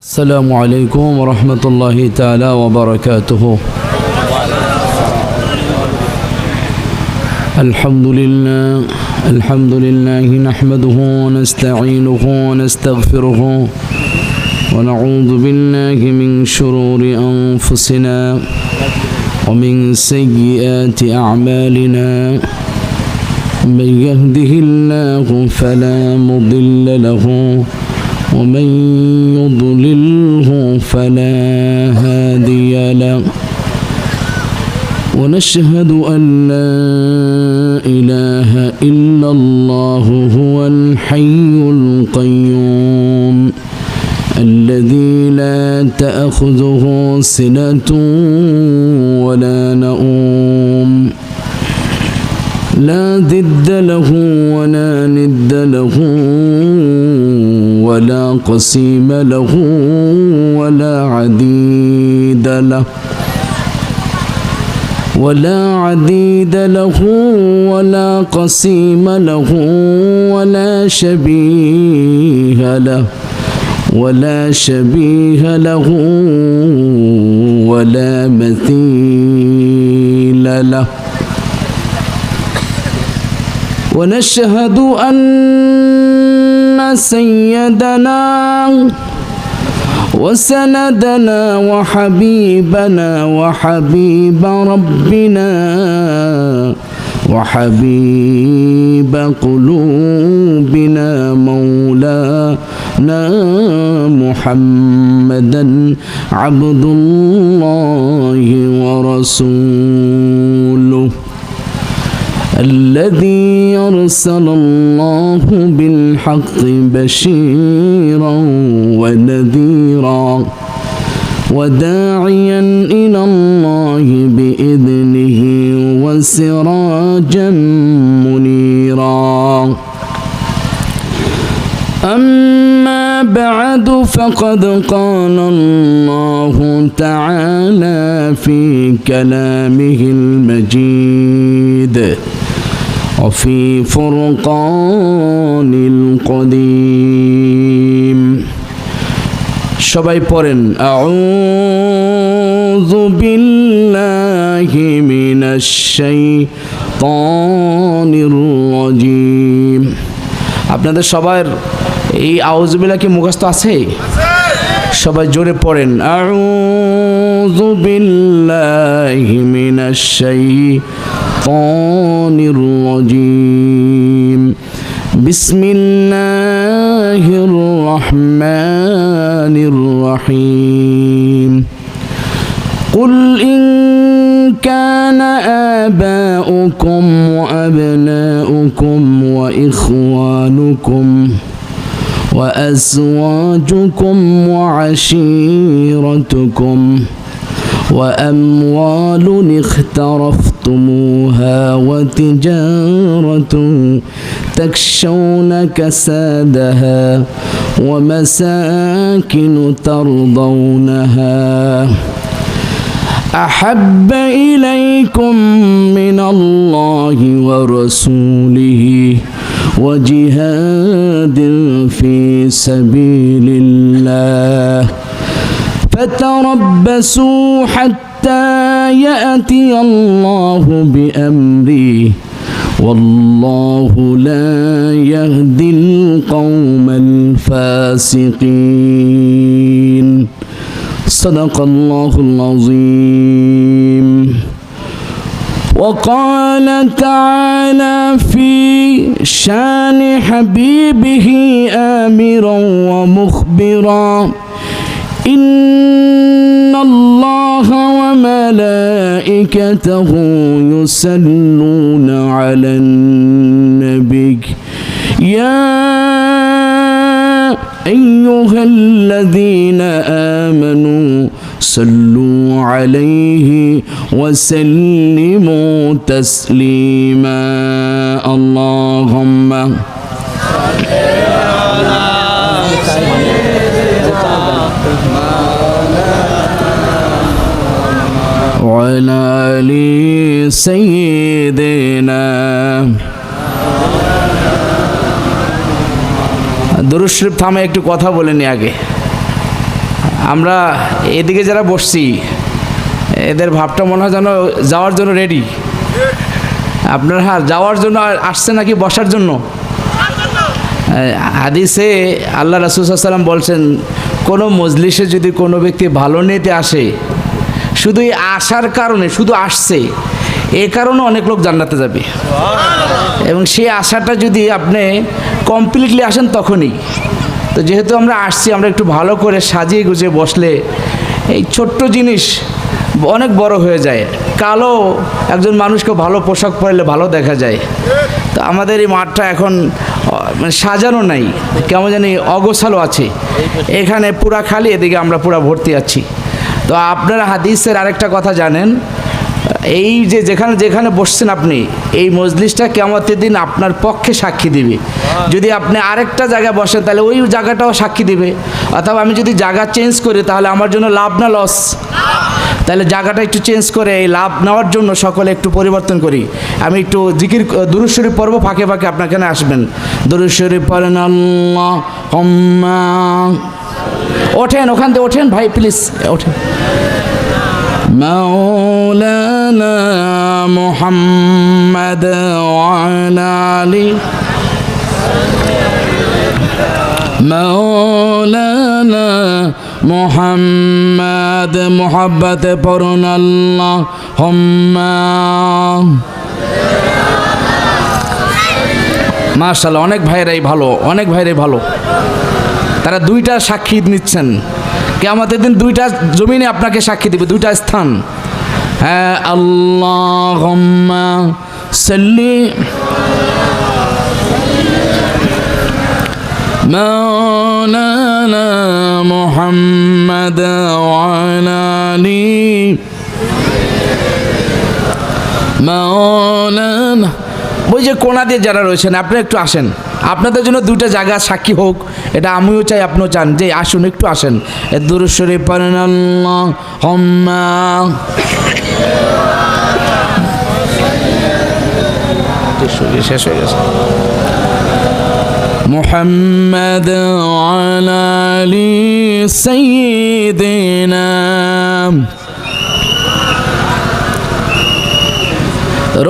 السلام عليكم ورحمة الله تعالى وبركاته. الحمد لله نحمده ونستعينه ونستغفره ونعوذ بالله من شرور أنفسنا ومن سيئات أعمالنا. من يهده الله فلا مضل له ومن يضلله فلا هادي له. ونشهد أن لا إله إلا الله هو الحي القيوم الذي لا تأخذه سنة ولا نوم، لا ضد له ولا ند له ولا قسيم له ولا عديد له ولا قسيم له ولا شبيه له ولا مثيل له. ونشهد أن سيدنا وسندنا وحبيبنا وحبيب ربنا وحبيب قلوبنا مولانا محمدا عبد الله ورسوله الذي أرسل الله بالحق بشيرا ونذيرا وداعيا إلى الله بإذنه وسراجا منيرا. أما بعد فقد قال الله تعالى في كلامه المجيد وفي فرقان القديم. সবাই পড়েন আউযু বিল্লাহি মিনাশ শাইতানির রাজিম। আপনাদের সবার এই আউযু বিল্লাহ কি মুখস্থ আছে? সবাই জোরে পড়েন আউযু বিল্লাহি মিনাশ শাইতানির রাজিম। বিসমিল্লাহির রহমানির রহিম। কুল ইন কানা আবাউকুম ওয়া আবনাউকুম ওয়া ইখওয়ানুকুম وأزواجكم وعشيرتكم وأموال اقترفتموها وتجارة تخشون كسادها ومساكن ترضونها أحب إليكم من الله ورسوله وجهاد في سبيل الله فتربصوا حتى يأتي الله بأمره والله لا يهدي القوم الفاسقين. صدق الله العظيم. وقال تعالى في شان حبيبه آمرا ومخبرا إن الله وملائكته يصلون على النبي يا أيها الذين آمنوا صلوا عليه وسلموا تسليما. اللهم وعلى آل سيدنا দুরূদ শরীফ থামে একটু কথা বলে নি আগে। আমরা এদিকে যারা বসছি এদের ভাবটা মনে হয় যেন যাওয়ার জন্য রেডি। আপনারা যাওয়ার জন্য আসছে নাকি বসার জন্য? হাদিসে আল্লাহ রাসূল সাল্লাল্লাহু আলাইহি ওয়াসাল্লাম বলছেন, কোনো মজলিসে যদি কোনো ব্যক্তি ভালো নিতে আসে, শুধু এই আসার কারণে, শুধু আসছে এই কারণে অনেক লোক জান্নাতে যাবে। এবং সেই আশাটা যদি আপনি কমপ্লিটলি আসেন তখনই। তো যেহেতু আমরা আসছি, আমরা একটু ভালো করে সাজিয়ে গুছিয়ে বসলে এই ছোট্ট জিনিস অনেক বড় হয়ে যায়। কালো একজন মানুষকে ভালো পোশাক পরলে ভালো দেখা যায়। তো আমাদের এই মাঠটা এখন মানে সাজানো নাই, কেমন জানি অগোছালো আছে। এখানে পুরা খালি, এদিকে আমরা পুরা ভর্তি আছি। তো আপনারা হাদিসের আরেকটা কথা জানেন, এই যে যেখানে বসছেন আপনি, এই মজলিসটা কিয়ামতের দিন আপনার পক্ষে সাক্ষী দিবে। যদি আপনি আরেকটা জায়গায় বসেন তাহলে ওই জায়গাটাও সাক্ষী দিবে। অথবা আমি যদি জায়গা চেঞ্জ করি তাহলে আমার জন্য লাভ না লস? তাহলে জায়গাটা একটু চেঞ্জ করে এই লাভ নেওয়ার জন্য সকলে একটু পরিবর্তন করি। আমি একটু জিকির দুরূদ শরীফ পড়ব, ফাঁকে ফাঁকে আপনার এখানে আসবেন। দুরূদ শরীফ পড়েন। আল্লাহুম্মা, ওঠেন ওখান থেকে, ওঠেন ভাই প্লিজ ওঠেন। মাওলানা মুহাম্মদ ওয়া আলা আলি মাওলানা মুহাম্মদ, মুহাব্বতে পড়ুন আল্লাহুম্মা। মাশাআল্লাহ, অনেক ভাইরাই ভালো, অনেক ভাইরাই ভালো। তারা দুইটা সাক্ষী নিচ্ছেন, কিয়ামতের দিন দুইটা জমিনে আপনাকে সাক্ষী দিবে, দুইটা স্থান। হ্যাঁ, আল্লাহুম্মা সাল্লি মাওলানা মুহাম্মদ ওয়া আলা আলি মাওলানা। ওই যে কোনা দিয়ে যারা রয়েছেন, আপনি একটু আসেন, আপনাদের জন্য দুইটা জায়গা সাক্ষী হোক, এটা আমিও চাই, আপনিও চান, যে আসুন একটু আসেন। দুরূদ শরীফ পড়েন। আল্লাহুম্মা, শেষ হয়ে গেছে। মুহাম্মদ ওয়া আলা আলি সাইয়্যিদিনা।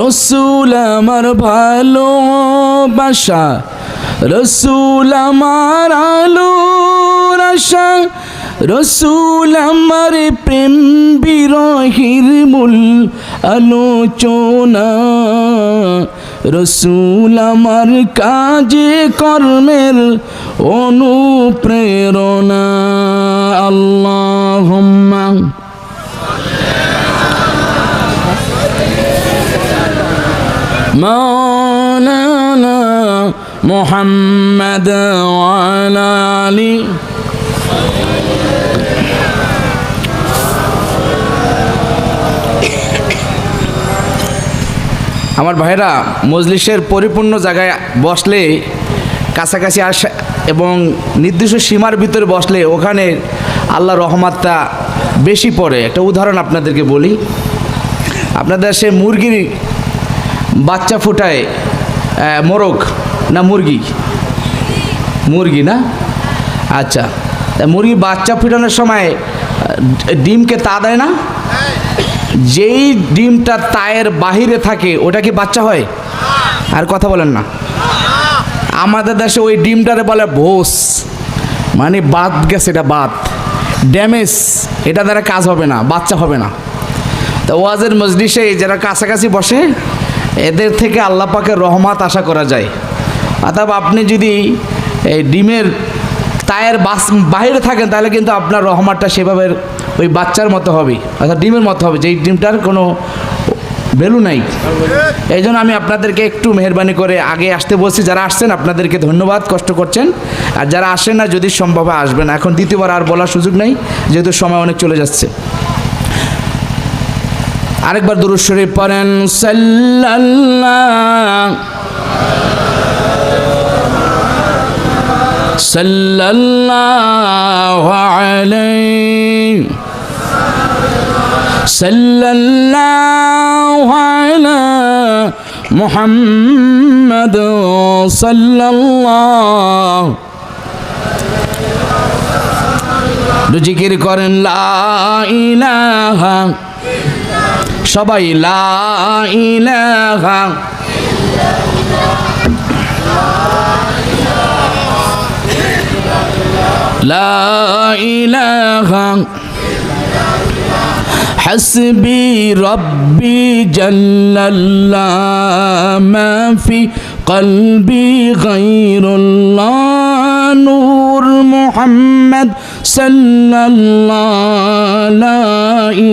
রসুল আমার ভালোবাসা, রসুল আমার আলোর আশা, রসুল আমার প্রেম বিরহির মূল আলোচনা, রসুল আমার কাজে কর্মের অনুপ্রেরণা। আল্লাহুম্মা মাওলানা মুহাম্মদ ওয়া আলা আলি। আমার ভাইরা, মজলিসের পরিপূর্ণ জায়গায় বসলে, কাছাকাছি আসে এবং নির্দিষ্ট সীমার ভিতরে বসলে ওখানে আল্লাহর রহমতটা বেশি পড়ে। একটা উদাহরণ আপনাদেরকে বলি। আপনাদের সে মুরগির বাচ্চা ফুটায়, মোরগ না মুরগি? মুরগি না? আচ্ছা, মুরগি বাচ্চা ফুটানোর সময় ডিমকে তা দেয় না? যেই ডিমটা তায়ের বাহিরে থাকে ওটা কি বাচ্চা হয়? আর কথা বলেন না। আমাদের দেশে ওই ডিমটারে বলে ভোস, মানে বাদ গেছে, এটা বাদ, ড্যামেজ, এটা দ্বারা কাজ হবে না, বাচ্চা হবে না। তো ওয়াজের মজলিসে যারা কাছাকাছি বসে এদের থেকে আল্লাহ পাকের রহমত আশা করা যায়। অথবা আপনি যদি এই ডিমের তায়ের বাহিরে থাকেন তাহলে কিন্তু আপনার রহমতটা সেভাবে ওই বাচ্চার মতো হবে, অর্থাৎ ডিমের মতো হবে, যেই ডিমটার কোনো ভ্যালু নাই। এই জন্য আমি আপনাদেরকে একটু মেহরবানি করে আগে আসতে বলছি। যারা আসছেন আপনাদেরকে ধন্যবাদ, কষ্ট করছেন। আর যারা আসেন না, যদি সম্ভব হয় আসবেন। এখন দ্বিতীয়বার আর বলার সুযোগ নেই, যেহেতু সময় অনেক চলে যাচ্ছে। আরেকবার দুরূদ শরীফ পড়েন। সাল্লাল্লাহু আলাইহি সাল্লাল্লাহু আলা মুহাম্মদ সাল্লাল্লাহু জিকির করেন লা ইলাহা, সবাই লা ইলাহা, লা ইলাহা হাসবি রব্বি জাল্লাল্লাহ মা ফি কলবি গায়রুল্লাহ নূর মুহাম্মদ সাল্লাল্লাহ লা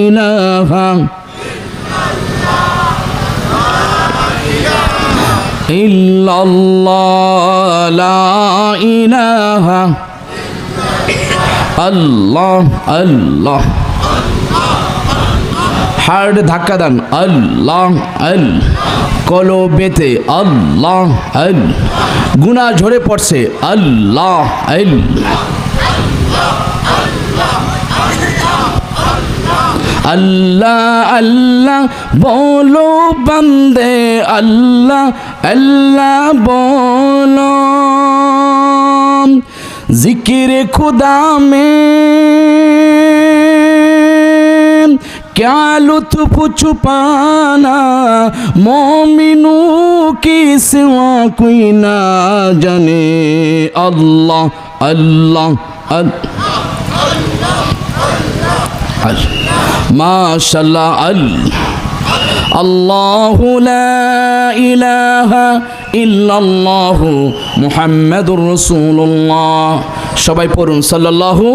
ইলাহা ইল্লাল্লাহ লা ইলাহা আল্লাহ আল্লাহ, হার্ড ধাক্কা দেন আল্লাহ আল, কলবেতে আল্লাহ আল, গুনাহ ঝরে পড়ছে আল্লাহ আল, আল্লাহ আল্লাহ বলো বন্দে আল্লাহ আল্লাহ বলো, जिक्र खुदा में क्या लुत्फ छुपाना, मोमिनों की सिवा कोई ना जाने अल्लाह अल्लाह अल्लाह माशाल्लाह अल्लाहु ला इलाहा ইল্লাল্লাহু মুহাম্মাদুর রাসূলুল্লাহ। সবাই পড়ুন সাল্লাল্লাহু,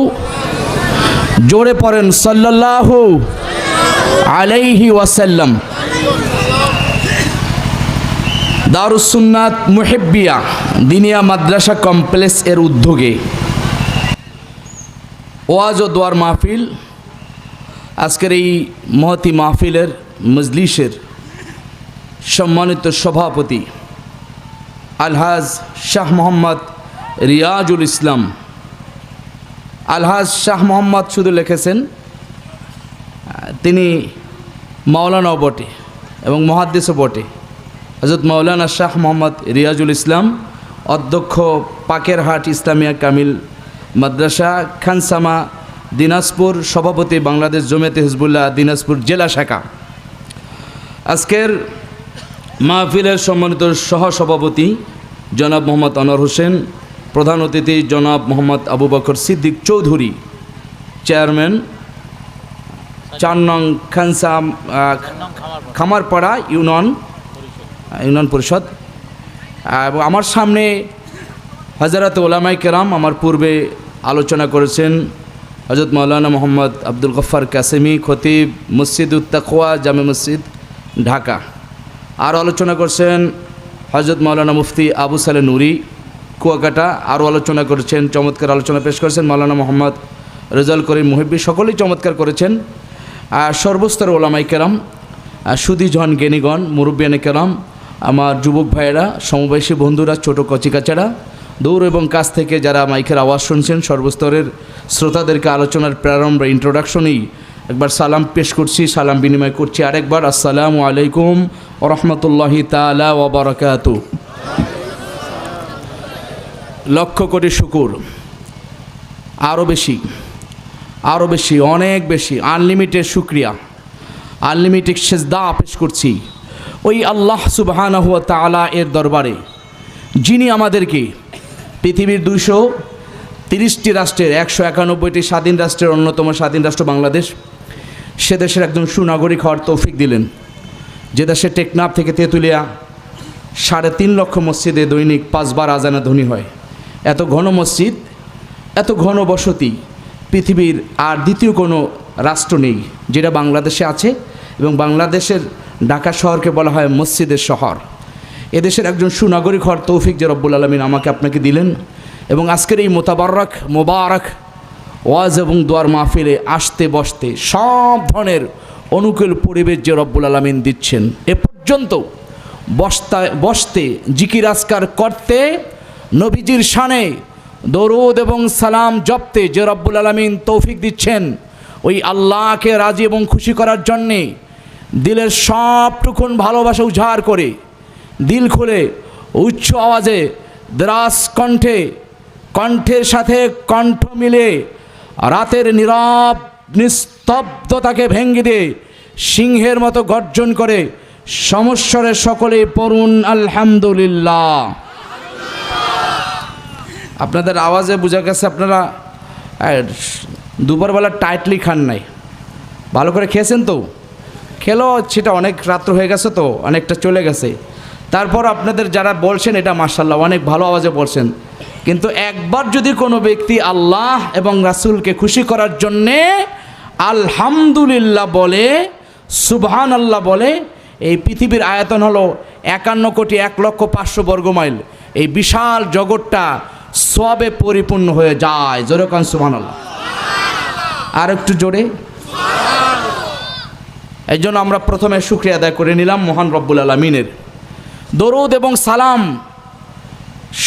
জোরে পড়েন সাল্লাল্লাহু আলাইহি ওয়াসাল্লাম। দারুস সুন্নাত মুহিব্বিয়া দিনিয়া মাদ্রাসা কমপ্লেক্স এর উদ্যোগে ওয়াজ ও দোয়ার মাহফিল, আজকের এই মহতি মাহফিলের মজলিসের সম্মানিত সভাপতি আলহাজ শাহ মোহাম্মদ রিয়াজুল ইসলাম। আলহাজ শাহ মোহাম্মদ শুধু লিখেছেন, তিনি মাওলানাও বটে এবং মুহাদ্দিসও বটে। হযরত মাওলানা শাহ মোহাম্মদ রিয়াজুল ইসলাম, অধ্যক্ষ পাকেরহাট ইসলামিয়া কামিল মাদ্রাসা খানসামা দিনাজপুর, সভাপতি বাংলাদেশ জমিয়তে হিজবুল্লাহ দিনাজপুর জেলা শাখা। আজকের মাহফিলের সম্মানিত সহসভাপতি জনাব মোহাম্মদ আনোয়ার হোসেন, প্রধান অতিথি জনাব মোহাম্মদ আবু বকর সিদ্দিক চৌধুরী, চেয়ারম্যান 4 নং খানসাম খামারপাড়া ইউনিয়ন পরিষদ। এবং আমার সামনে হযরত উলামায়ে কেরাম আমার পূর্বে আলোচনা করেছেন। হযরত মাওলানা মোহাম্মদ আব্দুল গফফার কাসেমি, খতিব মসজিদুত তাকওয়া জামে মসজিদ ঢাকা। আর আলোচনা করছেন হযরত মাওলানা মুফতি আবু সালে নুরি কুয়াকাটা। আরও আলোচনা করেছেন, চমৎকার আলোচনা পেশ করেছেন মাওলানা মোহাম্মদ রেজাউল করিম মুহিব্বি। সকলেই চমৎকার করেছেন। সর্বস্তর ওলামায়ে কেরাম, সুধীজন জ্ঞানীগণ, মুরব্বিয়ানে কেরাম, আমার যুবক ভাইয়েরা, সমবয়সী বন্ধুরা, ছোটো কচিকাচারা, দূর এবং কাছ থেকে যারা মাইকের আওয়াজ শুনছেন, সর্বস্তরের শ্রোতাদেরকে আলোচনার প্রারম্ভ ইন্ট্রোডাকশনেই একবার সালাম পেশ করছি, সালাম বিনিময় করছি আরেকবার। আসসালামু আলাইকুম ওয়া রাহমাতুল্লাহি তাআলা ওয়া বারাকাতুহু। লক্ষ কোটি শুকর, আরও বেশি অনেক বেশি আনলিমিটেড শুকরিয়া, আনলিমিটেড সেজদা পেশ করছি ওই আল্লাহ সুবহানাহু ওয়া তাআলা এর দরবারে, যিনি আমাদেরকে পৃথিবীর 230টি রাষ্ট্রের 191টি স্বাধীন রাষ্ট্রের অন্যতম স্বাধীন রাষ্ট্র বাংলাদেশ, সে দেশের একজন সুনাগরিক হওয়ার তৌফিক দিলেন। যে দেশে টেকনাফ থেকে তেঁতুলিয়া 3.5 লক্ষ মসজিদে দৈনিক 5 বার আজানে ধ্বনি হয়। এত ঘন মসজিদ, এত ঘন বসতি পৃথিবীর আর দ্বিতীয় কোনো রাষ্ট্র নেই যেটা বাংলাদেশে আছে। এবং বাংলাদেশের ঢাকা শহরকে বলা হয় মসজিদের শহর। এদেশের একজন সুনাগরিক হওয়ার তৌফিক যে রব্বুল আলামিন আমাকে আপনাকে দিলেন। এবং আজকের এই মোবারক ওয়াজ এবং দোয়ার মাহফিলে আসতে বসতে সব ধরনের অনুকূল পরিবেশ যে রব্বুল আলামিন দিচ্ছেন, এ পর্যন্ত বসতে জিকির আজকার করতে, নবীজির শানে দরুদ এবং সালাম জপতে যে রব্বুল আলামিন তৌফিক দিচ্ছেন, ওই আল্লাহকে রাজি এবং খুশি করার জন্যে দিলের সবটুকুন ভালোবাসা উজাড় করে, দিল খুলে উচ্চ আওয়াজে দ্রাস কণ্ঠের সাথে কণ্ঠ মিলে রাতের নীরব নিস্তব্ধতাকে ভেঙে দিয়ে সিংহের মতো গর্জন করে সমস্বরে সকলে পড়ুন আলহামদুলিল্লাহ। আপনাদের আওয়াজে বোঝা গেছে আপনারা দুপুরবেলা টাইটলি খান নাই, ভালো করে খেয়েছেন তো? খেলো, সেটা অনেক রাত্র হয়ে গেছে তো, অনেকটা চলে গেছে। তারপর আপনাদের যারা বলছেন এটা মাশাআল্লাহ অনেক ভালো আওয়াজে বলছেন, কিন্তু একবার যদি কোনো ব্যক্তি আল্লাহ এবং রাসূলকে খুশি করার জন্যে আলহামদুলিল্লাহ বলে, সুবহানাল্লাহ বলে, এই পৃথিবীর আয়তন হলো 51,01,05,000 বর্গমাইল, এই বিশাল জগৎটা সওয়াবে পরিপূর্ণ হয়ে যায়। জোরে কান সুবহানাল্লাহ। আর একটু জোরে। এই জন্য আমরা প্রথমে শুকরিয়া আদায় করে নিলাম মহান রব্বুল আলামিনের। দরুদ এবং সালাম,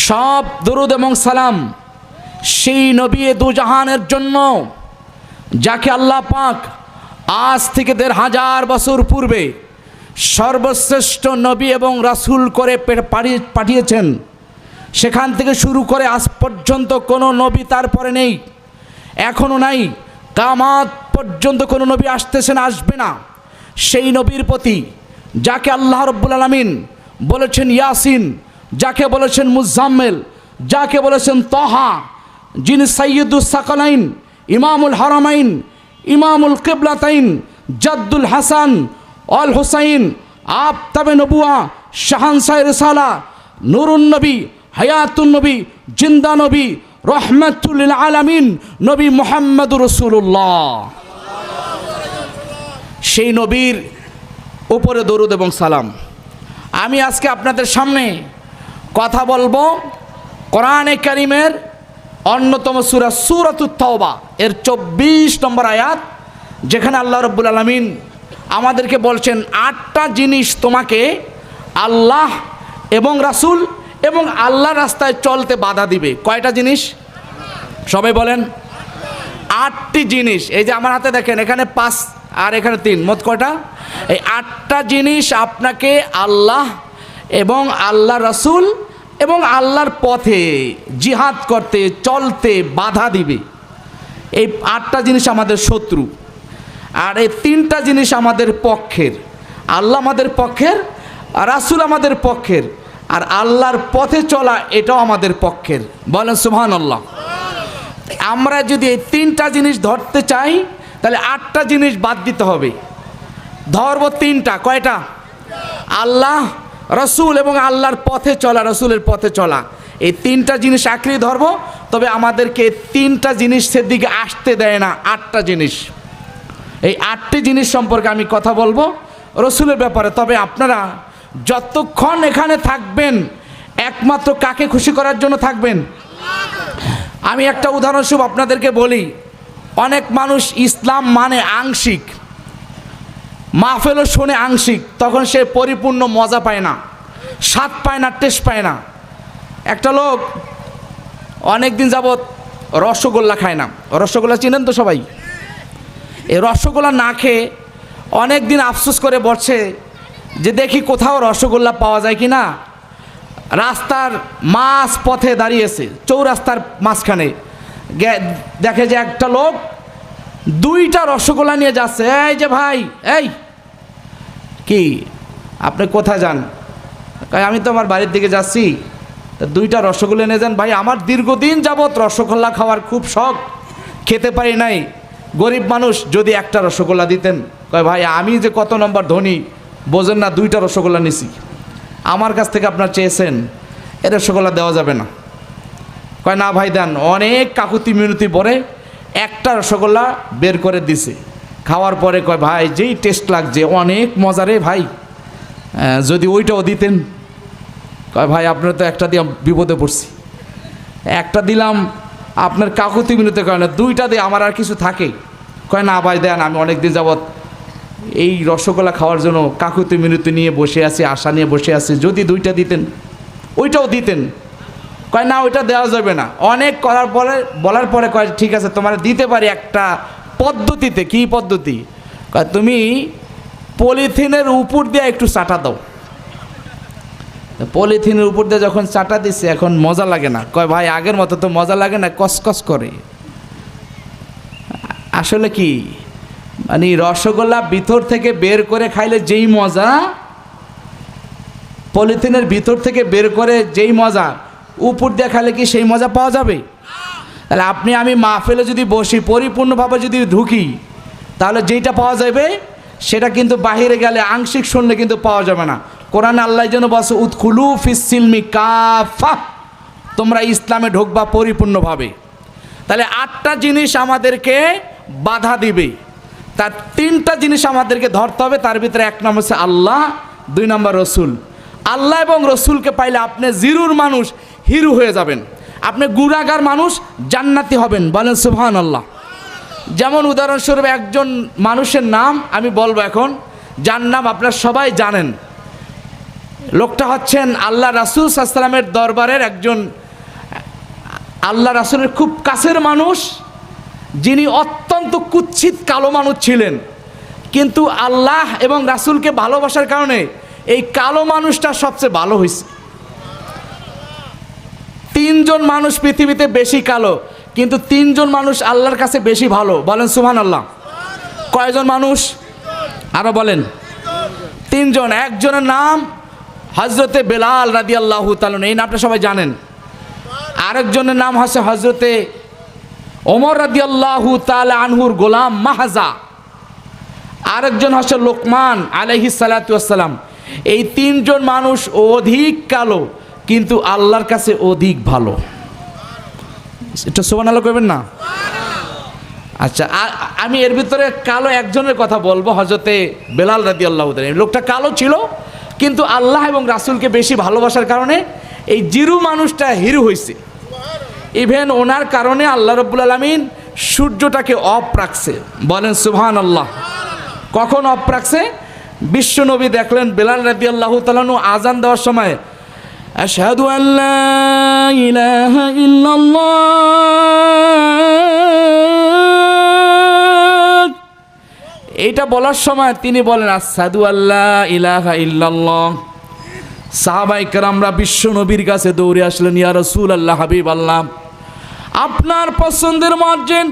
সব দরুদ এবং সালাম সেই নবী দুজাহানের জন্য যাকে আল্লাহ পাক আজ থেকে 1500 বছর পূর্বে সর্বশ্রেষ্ঠ নবী এবং রাসূল করে পাঠিয়েছেন। সেখান থেকে শুরু করে আজ পর্যন্ত কোনো নবী তারপরে নেই, এখনও নাই, কিয়ামত পর্যন্ত কোনো নবী আসতেছেন, আসবে না। সেই নবীর প্রতি যাকে আল্লাহ রাব্বুল আলামিন বলেছেন ইয়াসিন, যাকে বলেছেন মুজাম্মিল, যাকে বলেছেন তাহা, যিনি সাইয়্যিদুস সাকালাইন, ইমামুল হারামাইন, ইমামুল কিবলাতাইন, জাদ্দুল হাসান অল হুসাইন, আফতাবে নবুয়া, শাহানশাহ রিসালা, নূরুন নবী, হায়াতুন নবী, জিন্দা নবী, রহমাতুল লিল আলামিন নবী মুহাম্মদুর রাসূলুল্লাহ। সেই নবীর উপরে দরুদ এবং সালাম। আমি আজকে আপনাদের সামনে কথা বলবো কোরআনে কারীমের অন্যতম সূরা সূরাতুত তাওবা এর 24 নম্বর আয়াত, যেখানে আল্লাহ রাব্বুল আলামিন আমাদেরকে বলছেন 8টা জিনিস তোমাকে আল্লাহ এবং রাসূল এবং আল্লাহর রাস্তায় চলতে বাধা দিবে। কয়টা জিনিস? সবাই বলেন। 8টি জিনিস। এই যে আমার হাতে দেখেন, এখানে 5 আর এখানে 3, মোট কয়টা? এই 8টা জিনিস আপনাকে আল্লাহ এবং আল্লাহ রাসূল এবং আল্লাহর পথে জিহাদ করতে চলতে বাধা দিবে। এই 8টা জিনিস আমাদের শত্রু, আর এই 3টা জিনিস আমাদের পক্ষের। আল্লাহ আমাদের পক্ষের, রাসূল আমাদের পক্ষের, আর আল্লাহর পথে চলা এটাও আমাদের পক্ষের। বলেন সুবহানাল্লাহ। আমরা যদি এই 3টা জিনিস ধরতে চাই তাহলে 8টা জিনিস বাদ দিতে হবে। ধরব 3টা। কয়টা? আল্লাহ, রাসূল এবং আল্লাহর পথে চলা, রাসূলের পথে চলা, এই 3টা জিনিস আঁকড়ে ধরব। তবে আমাদেরকে 3টা জিনিসের দিকে আসতে দেয় না 8টা জিনিস। এই 8টি জিনিস সম্পর্কে আমি কথা বলবো রাসূলের ব্যাপারে। তবে আপনারা যতক্ষণ এখানে থাকবেন একমাত্র কাকে খুশি করার জন্য থাকবেন? আমি একটা উদাহরণস্বরূপ আপনাদেরকে বলি। অনেক মানুষ ইসলাম মানে আংশিক, মাহফিলও শোনে আংশিক, তখন সে পরিপূর্ণ মজা পায় না, স্বাদ পায় না, টেস্ট পায় না। একটা লোক অনেক দিন যাবৎ রসগোল্লা খায় না। রসগোল্লা চিনেন তো সবাই? এই রসগোল্লা না খেয়ে অনেক দিন আফসোস করে বলছে যে দেখি কোথাও রসগোল্লা পাওয়া যায় কি না। রাস্তার মাঝ পথে দাঁড়িয়েছে, চৌরাস্তার মাঝখানে, দেখে যে একটা লোক 2টা রসগোল্লা নিয়ে যাচ্ছে। এই যে ভাই, এই কি আপনি কোথায় যান? আমি তো আমার বাড়ির দিকে যাচ্ছি, 2টা রসগোল্লা নিয়ে যান। ভাই, আমার দীর্ঘদিন যাবৎ রসগোল্লা খাওয়ার খুব শখ, খেতে পারি নাই, গরিব মানুষ, যদি একটা রসগোল্লা দিতেন। কয় ভাই, আমি যে কত নম্বর ধনী বোঝেন না, 2টা রসগোল্লা নিছি, আমার কাছ থেকে আপনার চেয়েছেন, এ রসগোল্লা দেওয়া যাবে না। কয় না ভাই দেন। অনেক কাকুতি মিনতি পরে একটা রসগোল্লা বের করে দিছে। খাওয়ার পরে কয় ভাই, যেই টেস্ট লাগছে, অনেক মজা রে ভাই, যদি ওইটাও দিতেন। কয় ভাই, আপনার তো একটা দিয়ে বিপদে পড়ছি, একটা দিলাম আপনার কাকুতি মিনতির কারণে, 2টা দিয়ে আমার আর কিছু থাকে? কয় না ভাই দেন, আমি অনেক দিন যাবৎ এই রসগোল্লা খাওয়ার জন্য কাকুতি মিনতি নিয়ে বসে আছি, আশা নিয়ে বসে আছি, যদি 2টা দিতেন, ওইটাও দিতেন। কয় না, ওইটা দেওয়া যাবে না। অনেক করার পরে, বলার পরে কয় ঠিক আছে, তোমার দিতে পারি একটা পদ্ধতিতে। কি পদ্ধতি? কয় তুমি পলিথিনের উপর দিয়ে একটু চাটা দাও। পলিথিনের উপর দিয়ে যখন চাটা দিচ্ছে, এখন মজা লাগে না। কয় ভাই, আগের মতো তো মজা লাগে না, কসকস করে। আসলে কি মানে রসগোল্লা ভিতর থেকে বের করে খাইলে যেই মজা, পলিথিনের ভিতর থেকে বের করে যেই মজা, উপর দিয়ে খাইলে কি সেই মজা পাওয়া যাবে? তাহলে আপনি আমি মাহফিলে যদি বসি, পরিপূর্ণভাবে যদি ঢুকি, তাহলে যেইটা পাওয়া যাবে সেটা কিন্তু বাহিরে গেলে আংশিক শুনলে কিন্তু পাওয়া যাবে না। কোরআনে আল্লাহ যেন বলছে উদখুলু ফিস সিলমি কাফা, তোমরা ইসলামে ঢুকবা পরিপূর্ণভাবে। তাহলে 8টা জিনিস আমাদেরকে বাধা দিবে, তার 3টা জিনিস আমাদেরকে ধরতে হবে। তার ভিতরে 1 নম্বর হচ্ছে আল্লাহ, 2 নম্বর রসুল। আল্লাহ এবং রসুলকে পাইলে আপনি জিরুর মানুষ হিরু হয়ে যাবেন, আপনি গুনাহগার মানুষ জান্নাতি হবেন। বলেন সুবহানাল্লাহ। যেমন উদাহরণস্বরূপ একজন মানুষের নাম আমি বলবো এখন, যার নাম আপনারা সবাই জানেন। লোকটা হচ্ছেন আল্লাহ রাসূল সাল্লাল্লাহু আলাইহি ওয়াসাল্লামের দরবারের একজন আল্লাহ রাসূলের খুব কাছের মানুষ, যিনি অত্যন্ত কুৎসিত কালো মানুষ ছিলেন। কিন্তু আল্লাহ এবং রাসূলকে ভালোবাসার কারণে এই কালো মানুষটা সবচেয়ে ভালো হয়েছে। 3 জন মানুষ পৃথিবীতে বেশি কালো, কিন্তু 3 জন মানুষ আল্লাহর কাছে বেশি ভালো। বলেন সুবহানাল্লাহ। কয়জন মানুষ? আরো বলেন। 3 জন। একজনের নাম হযরতে বেলাল রাদিয়াল্লাহু তাআলা, এই নামটা সবাই জানেন। আরেকজনের নাম হচ্ছে হযরতে ওমর রাদিয়াল্লাহু তাআলা আনহুর গোলাম মাহজা। আরেকজন হচ্ছে লোকমান আলাইহিস সালাতু ওয়াসসালাম। এই 3 জন মানুষ অধিক কালো, কিন্তু আল্লাহর কাছে অধিক ভালো। এটা সুবহানাল্লাহ কইবেন না? আচ্ছা, আমি এর ভিতরে কালো একজনের কথা বলবো, হযরতে বেলাল রাদিয়াল্লাহু তাআলা। লোকটা কালো ছিল, কিন্তু আল্লাহ এবং রাসূলকে বেশি ভালোবাসার কারণে এই জিরু মানুষটা হিরো হয়েছে। ইভেন ওনার কারণে আল্লাহ রাব্বুল আলামিন সূর্যটাকে অফ রাখছে। বলেন সুবহানাল্লাহ। কখন অফ রাখছে? বিশ্ব নবী দেখলেন বেলাল রাদিয়াল্লাহু তাআলা আজান দেওয়ার সময় আশহাদু আল্লা ইলাহা ইল্লাল্লাহ, এইটা বলার সময় তিনি বলেন আশহাদু আল্লা ইলাহা ইল্লাল্লাহ। সাহাবায়ে কেরামরা বিশ্ব নবীর কাছে দৌড়ে আসলেন, ইয়া রাসূলুল্লাহ, হাবিব আল্লাহ, আপনার পছন্দের মুয়াজ্জিন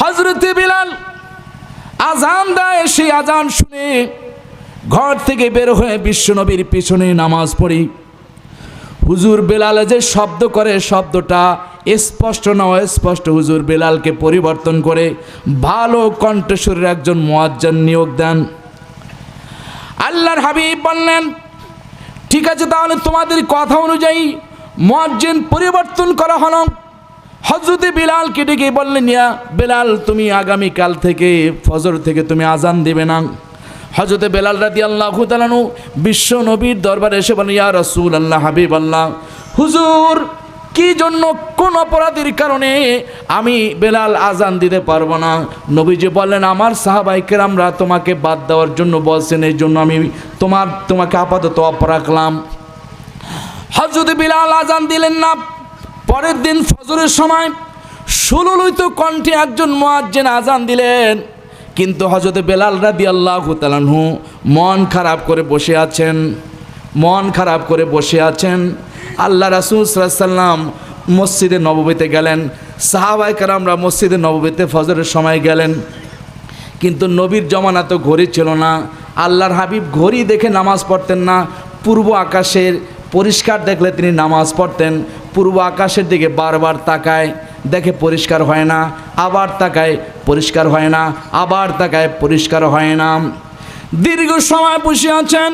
হযরতে বিলাল আজান দেয়, সেই আজান শুনে ঘর থেকে বের হয়ে বিশ্ব নবীর পিছনে নামাজ পড়ি। হুজুর বেলাল যে শব্দ করে, শব্দটা স্পষ্ট না অস্পষ্ট, হুজুর বেলালকে পরিবর্তন করে ভালো কণ্ঠস্বরের একজন মুয়াজ্জিন নিয়োগ দেন। আল্লাহর হাবিব বললেন, ঠিক আছে, তাহলে তোমাদের কথা অনুযায়ী মুয়াজ্জিন পরিবর্তন করা হলো। হযরতে বিলালকে ডেকে বললেন, ইয়া বেলাল, তুমি আগামীকাল থেকে ফজর থেকে তুমি আজান দিবে না। হযরতে বেলাল রাদিয়াল্লাহু তাআলা বিশ্ব নবীর দরবারে এসে বলেন, ইয়া রাসূলুল্লাহ, হাবিবাল্লাহ, হুজুর কি জন্য, কোন অপরাধের কারণে আমি বেলাল আজান দিতে পারবো না? নবীজি বললেন, আমার সাহাবায়ে কেরামরা তোমাকে বাদ দেওয়ার জন্য বলছেন, এই জন্য আমি তোমাকে আপাতত অফ রাখলাম। হযরতে বিলাল আজান দিলেন না। পরের দিন ফজরের সময় সুললিত কণ্ঠে একজন মুয়াজ্জিন আজান দিলেন, কিন্তু হযরতে বেলাল রাদিয়াল্লাহু তাআলা মন খারাপ করে বসে আছেন, মন খারাপ করে বসে আছেন। আল্লাহ রাসূল সাল্লাল্লাহু আলাইহি ওয়াসাল্লাম মসজিদে নববীতে গেলেন, সাহাবায়ে কেরামরা মসজিদে নববীতে ফজরের সময় গেলেন, কিন্তু নবীর জমানা তো ঘড়ি ছিল না। আল্লাহর হাবিব ঘড়ি দেখে নামাজ পড়তেন না, পূর্ব আকাশের পরিষ্কার দেখলে তিনি নামাজ পড়তেন। পূর্ব আকাশের দিকে বারবার তাকায়, দেখে পরিষ্কার হয় না, আবার তাকায়, পরিষ্কার হয় না, আবার তাকায়, পরিষ্কার হয় না। দীর্ঘ সময় বসে আছেন।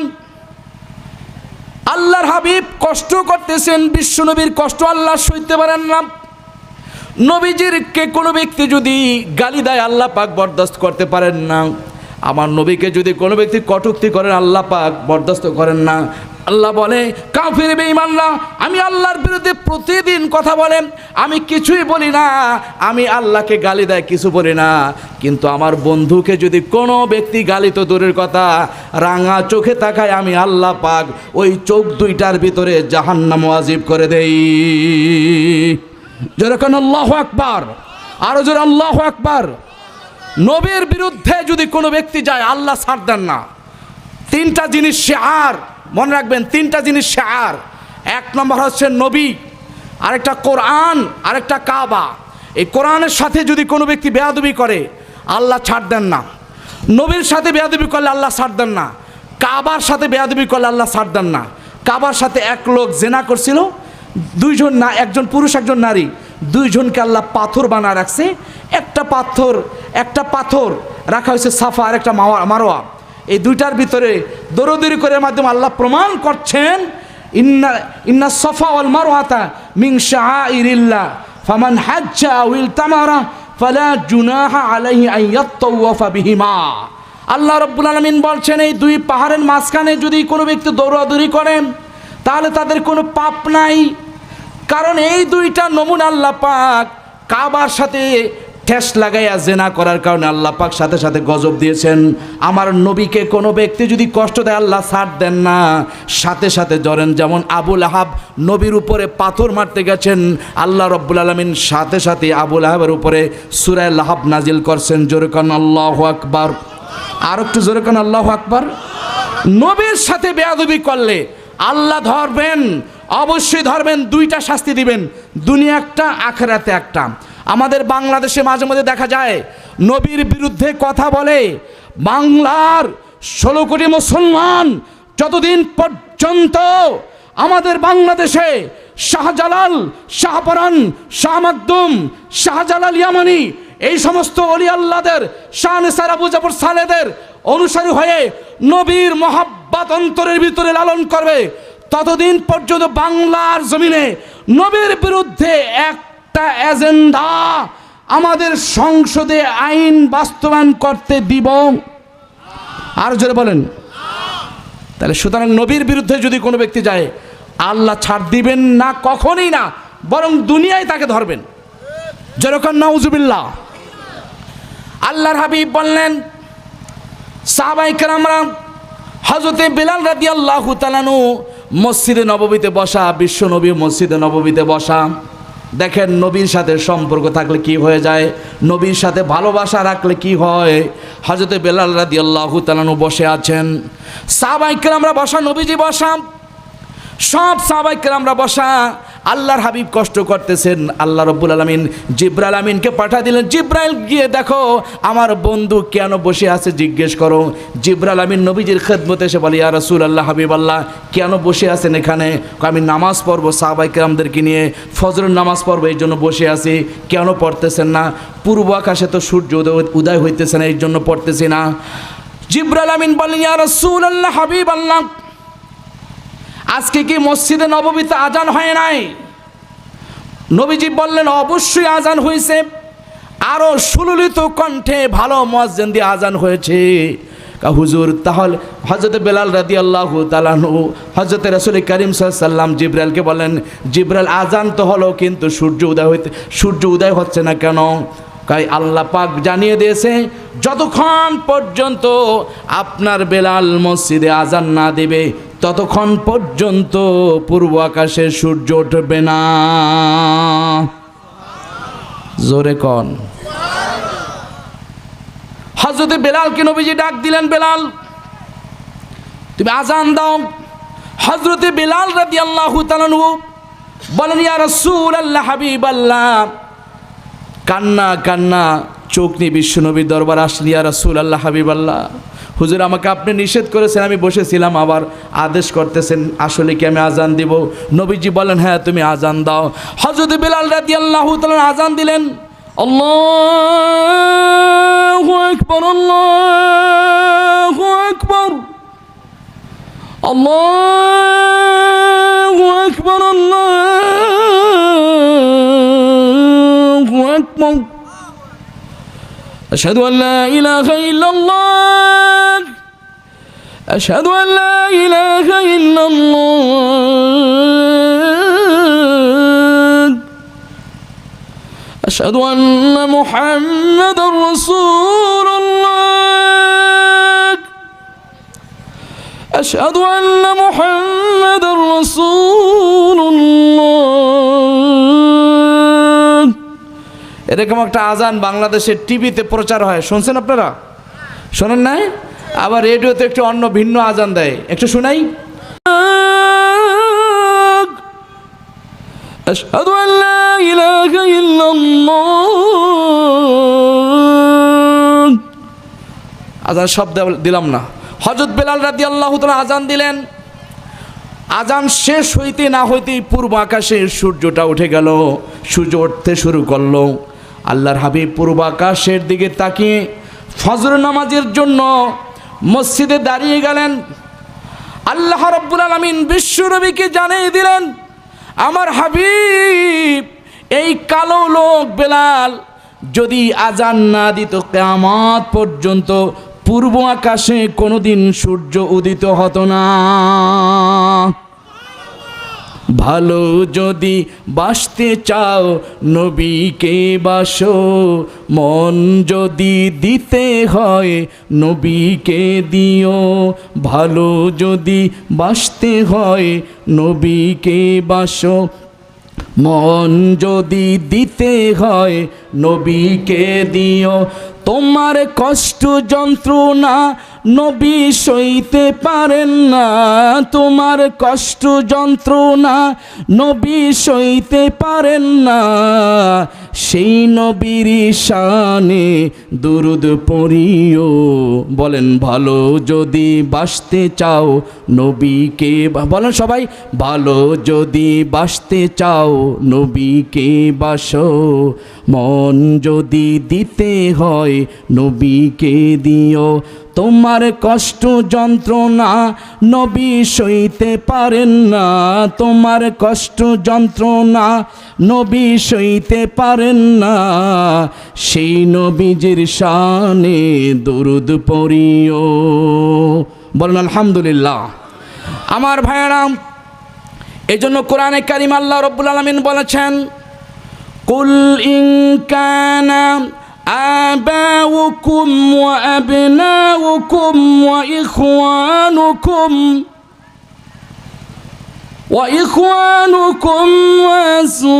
আল্লাহর হাবিব কষ্ট করতেছেন, বিশ্বনবীর কষ্ট আল্লাহ সইতে পারেন না। নবীজির কে কোনো ব্যক্তি যদি গালি দেয়, আল্লাহ পাক বরদাস্ত করতে পারেন না। আমার নবীকে যদি কোনো ব্যক্তি কটূক্তি করেন, আল্লাহ পাক বরদাস্ত করেন না। আল্লাহ বলে, কাফির বেঈমানরা আমি আল্লাহর বিরুদ্ধে প্রতিদিন কথা বলে, আমি কিছুই বলি না, আমি আল্লাহকে গালি দেয় কিছু বলি না, কিন্তু আমার বন্ধুকে যদি কোনো ব্যক্তি গালি তো দূরের কথা, রাঙা চোখে তাকায়, আমি আল্লাহ পাক ওই চোখ দুইটার ভিতরে জাহান্নাম ওয়াজিব করে দেই। যেরকম আল্লাহু আকবার, আরো জোরে আল্লাহু আকবার। নবীর বিরুদ্ধে যদি কোনো ব্যক্তি যায়, আল্লাহ ছাড় দেন না। 3টা জিনিস শিআর, মনে রাখবেন, 3টা জিনিস শিআর। 1 নম্বর হচ্ছে নবী, আরেকটা কোরআন, আরেকটা কাবা। এই কোরআনের সাথে যদি কোনো ব্যক্তি বেয়াদবি করে আল্লাহ ছাড় দেন না, নবীর সাথে বেয়াদবি করলে আল্লাহ ছাড় দেন না, কাবার সাথে বেয়াদবি করলে আল্লাহ ছাড় দেন না। কাবার সাথে এক লোক জেনা করছিল, দুইজন না, একজন পুরুষ একজন নারী, দুইজনকে আল্লাহ পাথর বানা রাখছে। একটা পাথর রাখা হয়েছে সাফা আর একটা মারোয়া। এই দুইটার ভিতরে দৌড়দৌড়ি করে মাধ্যমে আল্লাহ প্রমাণ করছেন ইন্না সাফা ওয়াল মারওয়াতা মিন শাআইরিল্লাহ ফামান হাজ্জা আও ইলতামারা ফালা জুনাহা আলাইহি আন ইয়াতাওয়াফা বিহিমা। আল্লাহ রাব্বুল আলামিন বলছেন এই দুই পাহাড়ের মাঝখানে যদি কোনো ব্যক্তি দৌড়াদৌড়ি করেন তাহলে তাদের কোনো পাপ নাই। কারণ এই দুইটা নমুনা আল্লাহ পাক কাবার সাথে ঠেস লাগাইয়া জেনা করার কারণে আল্লাহ পাক সাথে সাথে গজব দিয়েছেন। আমার নবীকে কোনো ব্যক্তি যদি কষ্ট দেয় আল্লাহ ছাড় দেন না, সাথে সাথে ধরেন যেমন আবুল আহাব নবীর উপরে পাথর মারতে গেছেন, আল্লাহ রব্বুল আলামিন সাথে সাথে আবুল আহাবের উপরে সূরা লাহাব নাজিল করছেন। জোরে কান আল্লাহু আকবার, আর একটু জোরে কান আল্লাহু আকবার। নবীর সাথে বেয়াদবি করলে আল্লাহ ধরবেন, অবশ্যই ধরবেন, দুইটা শাস্তি দিবেন, দুনিয়া একটা আখিরাতে একটা। আমাদের বাংলাদেশে মাঝে মধ্যে দেখা যায় নবীর বিরুদ্ধে কথা বলে। বাংলার 16 কোটি মুসলমান যতদিন পর্যন্ত আমাদের বাংলাদেশে শাহজালাল, শাহপরান, শাহ মাকদুম, শাহজালাল ইয়ামানি এই সমস্ত ওলি আল্লাহদের, শাহ নিসার, আবু জাফর সালেদের অনুসারী হয়ে নবীর মহাব্বত অন্তরের ভিতরে লালন করবে, ততদিন পর্যন্ত বাংলার জমিনে নবীর বিরুদ্ধে একটা এজেন্ডা আমাদের সংসদে আইন বাস্তবায়ন করতে দিব। আর জোরে বলেন। তাহলে সুতরাং নবীর বিরুদ্ধে যদি কোনো ব্যক্তি যায় আল্লাহ ছাড় দিবেন না, কখনই না, বরং দুনিয়ায় তাকে ধরবেন। যেরকম নাউজুবিল্লাহ। আল্লাহর হাবিব বললেন সাহাবায়ে কেরামরা হযরতে বিলাল রাদিয়াল্লাহু তাআলা আনহু মসজিদে নববীতে বসা, বিশ্ব নবী মসজিদে নববীতে বসা। দেখেন নবীর সাথে সম্পর্ক থাকলে কি হয়ে যায়, নবীর সাথে ভালোবাসা রাখলে কি হয়। হযরতে বিলাল রাদিয়াল্লাহু তাআলা আনহু বসে আছেন, সাহাবায়ে কেরামরা বসা, নবীজি বসা, সব সাহাবায়ে কেরামরা বসা। আল্লাহর হাবিব কষ্ট করতেছেন। আল্লাহ রাব্বুল আলামিন জিবরাইল আমিনকে পাঠিয়ে দিলেন, জিবরাইল গিয়ে দেখো আমার বন্ধু কেন বসে আছে জিজ্ঞেস করো। জিবরাইল আমিন নবীজির খেদমতে এসে বলে ইয়া রাসূলুল্লাহ, হাবিবাল্লাহ কেন বসে আছেন এখানে? আমি নামাজ পড়বো সাহাবায়ে কেরামদেরকে নিয়ে, ফজরের নামাজ পড়বো এই জন্য বসে আছি। কেন পড়তেছেন না? পূর্ব আকাশে তো সূর্য উদয় হইতেছে না, এই জন্য পড়তেছি না। জিবরাইল আমিন বলেন ইয়া রাসূলুল্লাহ, হাবিবাল্লাহ আজকে কি মসজিদে নববীতে আজান হয় নাই? নবীজি বললেন অবশ্যই আজান হয়েছে, আরো সুললিত কণ্ঠে ভালো মুয়াজ্জিন দিয়ে আজান হয়েছে। হুজুর তাহলে হযরতে বেলাল রাদিয়াল্লাহু তাআলা আনহু হযরতে রাসূল করিম সাল্লাল্লাহু আলাইহি ওয়াসাল্লাম জিবরাইলকে বলেন, জিবরাইল আজান তো হলো কিন্তু সূর্য উদয় হচ্ছে না কেন? তাই আল্লাহ পাক জানিয়ে দিয়েছে যতক্ষণ পর্যন্ত আপনার বেলাল মসজিদে আজান না দেবে ততক্ষণ পর্যন্ত পূর্ব আকাশে সূর্য উঠবে না। জোরে কন। হযরতে বেলালকে নবীজি ডাক দিলেন, বেলাল তুমি আজান দাও। হযরতে বেলাল রাদিয়াল্লাহু তাআলা আনহু বলেন ইয়া রাসূলুল্লাহ, হাবিবাল্লাহ কান্না চোখ নিয়ে বিশ্বনবীর দরবার আসলি, ইয়া রাসূলুল্লাহ, হাবিবাল্লাহ হুজুর আমাকে আপনি নিষেধ করেছেন, আমি বসেছিলাম, আবার আদেশ করতেছেন, আসলে কি আমি আজান দিব? নবীজি বলেন হ্যাঁ তুমি আজান দাও। হযরত বেলাল রাদিয়াল্লাহু তাআলা আজান দিলেন। আল্লাহু আকবার, আল্লাহু আকবার, আল্লাহু আকবার, আল্লাহু আকবার। আশহাদু আল লা ইলাহা ইল্লাল্লাহ, আশহাদু আল লা ইলাহা ইল্লাল্লাহ, আশহাদু আন্না মুহাম্মাদার রাসূলুল্লাহ, আশহাদু আন্না মুহাম্মাদার রাসূলুল্লাহ। এরকম একটা আজান বাংলাদেশের টিভিতে প্রচার হয়, শুনছেন আপনারা? শোনেন নাই? আবার রেডিওতে একটু অন্য ভিন্ন আজান দেয়, একটু শুনাই। আশহাদু আল্লা ইলাহা ইল্লাল্লাহ। আজান শব্দ দিলাম না। হযরত বেলাল রাদিয়াল্লাহু তাআলা আজান দিলেন। আজান শেষ হইতে না হইতেই পূর্ব আকাশে সূর্যটা উঠে গেল, সূর্য উঠতে শুরু করলো। আল্লাহর হাবিব পূর্ব আকাশের দিকে তাকিয়ে ফজর নামাজের জন্য মসজিদে দাঁড়িয়ে গেলেন। আল্লাহ রাব্বুল আলামিন বিশ্বনবীকে জানিয়ে দিলেন, আমার হাবিব এই কালো লোক বেলাল যদি আজান না দিত কিয়ামত পর্যন্ত পূর্ব আকাশে কোনোদিন সূর্য উদিত হতো না। ভালো যদি বাসতে চাও নবীকে বাসো, মন যদি দিতে হয় নবীকে দিও। ভালো যদি বাসতে হয় নবীকে বাসো, মন যদি দিতে হয় নবীকে দিও। তোমার কষ্ট যন্ত্রণা নবী সইতে পারেন না, তোমার কষ্ট যন্ত্রণা নবী সইতে পারেন না। সেই নবীর শানে দুরুদ পড়িও। বলেন ভালো যদি বাসতে চাও নবীকে, বলেন সবাই, ভালো যদি বাসতে চাও নবীকে বাসো, মন যদি দিতে হয় নবীকে দিও। তোমার কষ্ট যন্ত্রণা নবী সইতে পারেন না, তোমার কষ্ট যন্ত্রণা নবী সইতে পারেন না। সেই নবীজির শানে দুরুদ পড়িও। বলেন আলহামদুলিল্লাহ। আমার ভাইয়েরা, এজন্য কোরআনে কারিম আল্লাহ রাব্বুল আলামিন বলেছেন, কুল ইন কানা آباؤكم وأبناؤكم وإخوانكم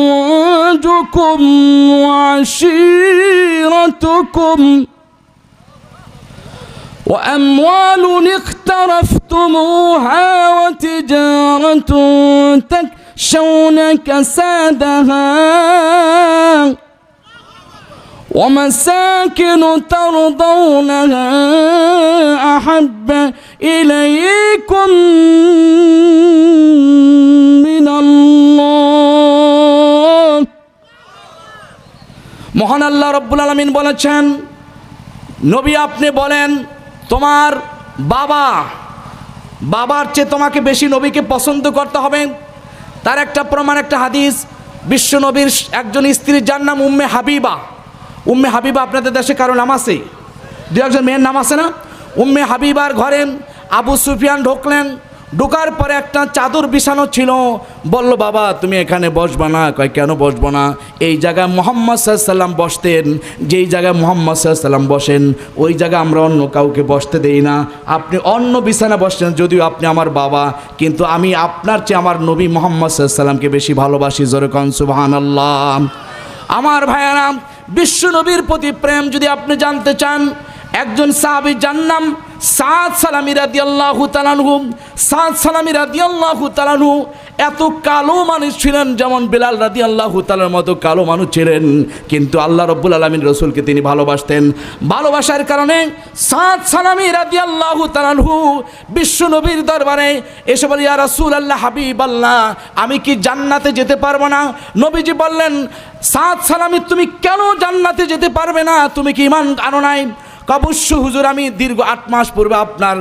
وأزواجكم وعشيرتكم وأموال اقترفتموها وتجارة تخشون كسادها ومساكن ترضونها أحب إليكم من الله। মহান আল্লাহ রাব্বুল আলামিন বলেছেন, নবী আপনি বলেন তোমার বাবার চেয়ে তোমাকে বেশি নবীকে পছন্দ করতে হবে। তার একটা প্রমাণ, একটা হাদিস, বিশ্ব নবীর একজন স্ত্রীর যার নাম উম্মে হাবিবা। উম্মে হাবিবা আপনাদের দেশে কারো নাম আছে? দু একজন মেয়ের নাম আছে না? উম্মে হাবিবার ঘরে আবু সুফিয়ান ঢুকলেন। ঢোকার পরে একটা চাদর বিছানো ছিল। বলল, বাবা তুমি এখানে বসবা না। কয় কেন বসবো না? এই জায়গায় মুহাম্মদ সাল্লাল্লাহু আলাইহি সাল্লাম বসতেন, যেই জায়গায় মুহাম্মদ সাল্লাল্লাহু আলাইহি সাল্লাম বসেন ওই জায়গায় আমরা অন্য কাউকে বসতে দেই না। আপনি অন্য বিছানা বসছেন, যদিও আপনি আমার বাবা, কিন্তু আমি আপনার চেয়ে আমার নবী মুহাম্মদ সাল্লাল্লাহু আলাইহি সাল্লামকে বেশি ভালোবাসি। জোরে কোন সুবহানাল্লাহ। আমার ভাইয়েরা, বিশ্ব নবীর প্রতি প্রেম যদি আপনি জানতে চান, একজন সাহাবী যার নাম সাদ সালামী রাদিয়াল্লাহু তাআলা আনহু। সাদ সালামী রাদিয়াল্লাহু তাআলা আনহু এত কালো মানুষ ছিলেন, যেমন বেলাল রাদিয়াল্লাহু তাআলার মতো কালো মানুষ ছিলেন, কিন্তু আল্লাহ রাব্বুল আলামিন রাসূলকে তিনি ভালোবাসতেন। ভালোবাসার কারণে সাদ সালামী রাদিয়াল্লাহু তাআলা আনহু বিশ্ব নবীর দরবারে এসে বলে, ইয়া রাসূলুল্লাহ, হাবিবাল্লাহ, আমি কি জান্নাতে যেতে পারবো না? নবীজি বললেন, সাদ সালামী তুমি কেন জান্নাতে যেতে পারবে না? তুমি কি ঈমান আনো নাই? অবশ্য হুজুর, আমি দীর্ঘ 8 মাস পূর্বে আপনার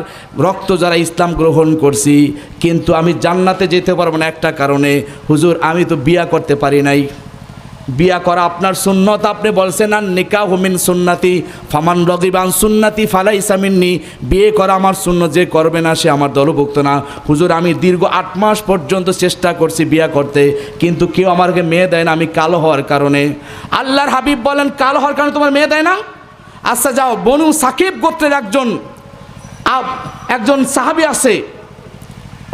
রক্ত যারা ইসলাম গ্রহণ করছি, কিন্তু আমি জান্নাতে যেতে পারবো না একটা কারণে, হুজুর আমি তো বিয়া করতে পারি নাই। বিয়া করা আপনার সুন্নত, আপনি বলছেন আর নিকাহু মিন সুন্নতি ফামান রাগিবা আন সুন্নতি ফালাইসা মিন্নি। বিয়ে করা আমার সুন্নত, যে করবে না সে আমার দলভুক্ত না। হুজুর আমি দীর্ঘ 8 মাস পর্যন্ত চেষ্টা করছি বিয়া করতে, কিন্তু কেউ আমাকে মেয়ে দেয় না, আমি কালো হওয়ার কারণে। আল্লাহর হাবিব বলেন, কালো হওয়ার কারণে তোমার মেয়ে দেয় না? আচ্ছা যাও, বনু সাকিব গোত্রের একজন সাহাবী আছে,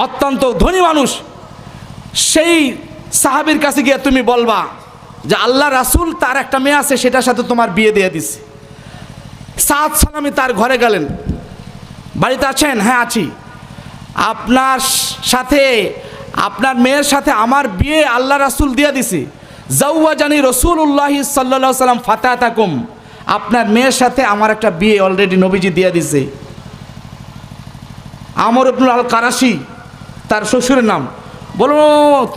অত্যন্ত ধনী মানুষ। সেই সাহাবীর কাছে গিয়ে তুমি বলবা যে আল্লাহ রাসূল তার একটা মেয়ে আছে, সেটার সাথে তোমার বিয়ে দিয়ে দিছে। সাদ সালামী তার ঘরে গেলেন। বাড়িতে আছেন? হ্যাঁ আছি। আপনার সাথে আপনার মেয়ের সাথে আমার বিয়ে আল্লাহ রাসূল দিয়ে দিছে, জাওয়াজানি রাসূলুল্লাহি সাল্লাল্লাহু আলাইহি সাল্লাম ফাতাতাকুম, আপনার মেয়ের সাথে আমার একটা বিয়ে অলরেডি নবীজি দিয়ে দিছে। আমর ইবনুল আল কারাশি তার শ্বশুরের নাম। বলো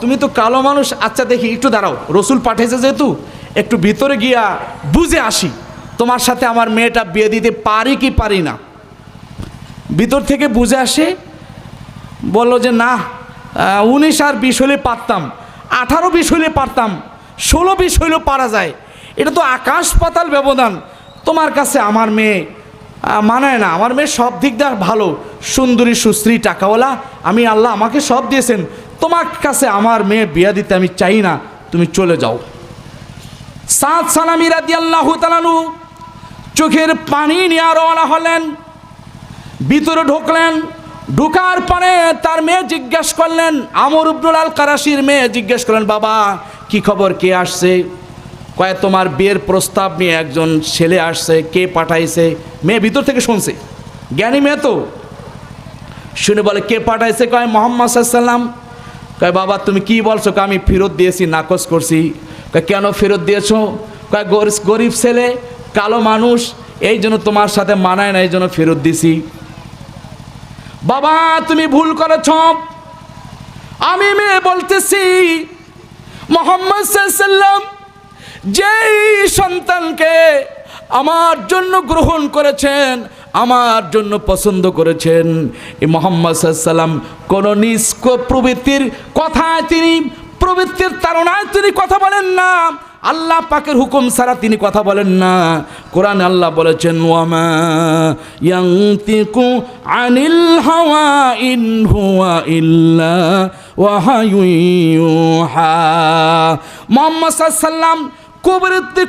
তুমি তো কালো মানুষ, আচ্ছা দেখি একটু দাঁড়াও, রসুল পাঠিয়েছে যেহেতু একটু ভিতরে গিয়া বুঝে আসি তোমার সাথে আমার মেয়েটা বিয়ে দিতে পারি কি পারি না। ভিতর থেকে বুঝে আসে, বলল যে না 19 আর 20 হলে পারতাম, 18 20 হলে পারতাম, 16 20 হইলেও পারা যায়, এটা তো আকাশ পাতাল ব্যবধান, তোমার কাছে আমার মেয়ে মানায় না। আমার মেয়ে সব দিক দিয়ে ভালো, সুন্দরী সুশ্রী টাকাওয়ালা, আমি আল্লাহ আমাকে সব দিয়েছেন, তোমার কাছে আমার মেয়ে বিয়া দিতে আমি চাই না, তুমি চলে যাও। সাদ সালামি রাদিয়াল্লাহু তাআলা আনহু চোখের পানি নিয়ে রওনা হলেন, ভিতরে ঢুকলেন। ঢুকার পরে তার মেয়ে জিজ্ঞেস করলেন, আমর ইবনুল আল কারাশির মেয়ে জিজ্ঞেস করলেন, বাবা কি খবর, কে আসছে? কয় তোমার বিয়ের প্রস্তাব নিয়ে একজন ছেলে আসছে, কে পাঠাইছে? মেয়ে ভিতর থেকে শুনছে, জ্ঞানী মেয়ে তো, শুনে বলে কে পাঠাইছে? কয় মুহাম্মদ সাল্লাল্লাহু আলাইহি ওয়াসাল্লাম। কয় বাবা তুমি কি বলছো? কয় আমি ফেরত দিয়েছি, নাকচ করছি। কয় কেন ফেরত দিয়েছো? কয় গরিব ছেলে, কালো মানুষ, এই জন্য তোমার সাথে মানায় না, এই জন্য ফেরত দিছি। বাবা তুমি ভুল করেছ, আমি মেয়ে বলতেছি মুহাম্মদ সাল্লাল্লাহু আলাইহি ওয়াসাল্লাম যেই সন্তানকে আমার জন্য গ্রহণ করেছেন, আমার জন্য পছন্দ করেছেন, এই মুহাম্মদ সাল্লাল্লাহু আলাইহি ওয়াসাল্লাম কোন নিজ প্রবৃত্তির কথায় তিনি, প্রবৃত্তির তাড়নায় তিনি কথা বলেন না, আল্লাহ পাকের হুকুম ছাড়া তিনি কথা বলেন না। কোরআনে আল্লাহ বলেছেন ওয়ামা ইয়ানতিকু আনিল হাওয়া ইন হুয়া ইল্লা ওয়াহায়ুন ইউহা। মুহাম্মদ সাল্লাল্লাহু আলাইহি ওয়াসাল্লাম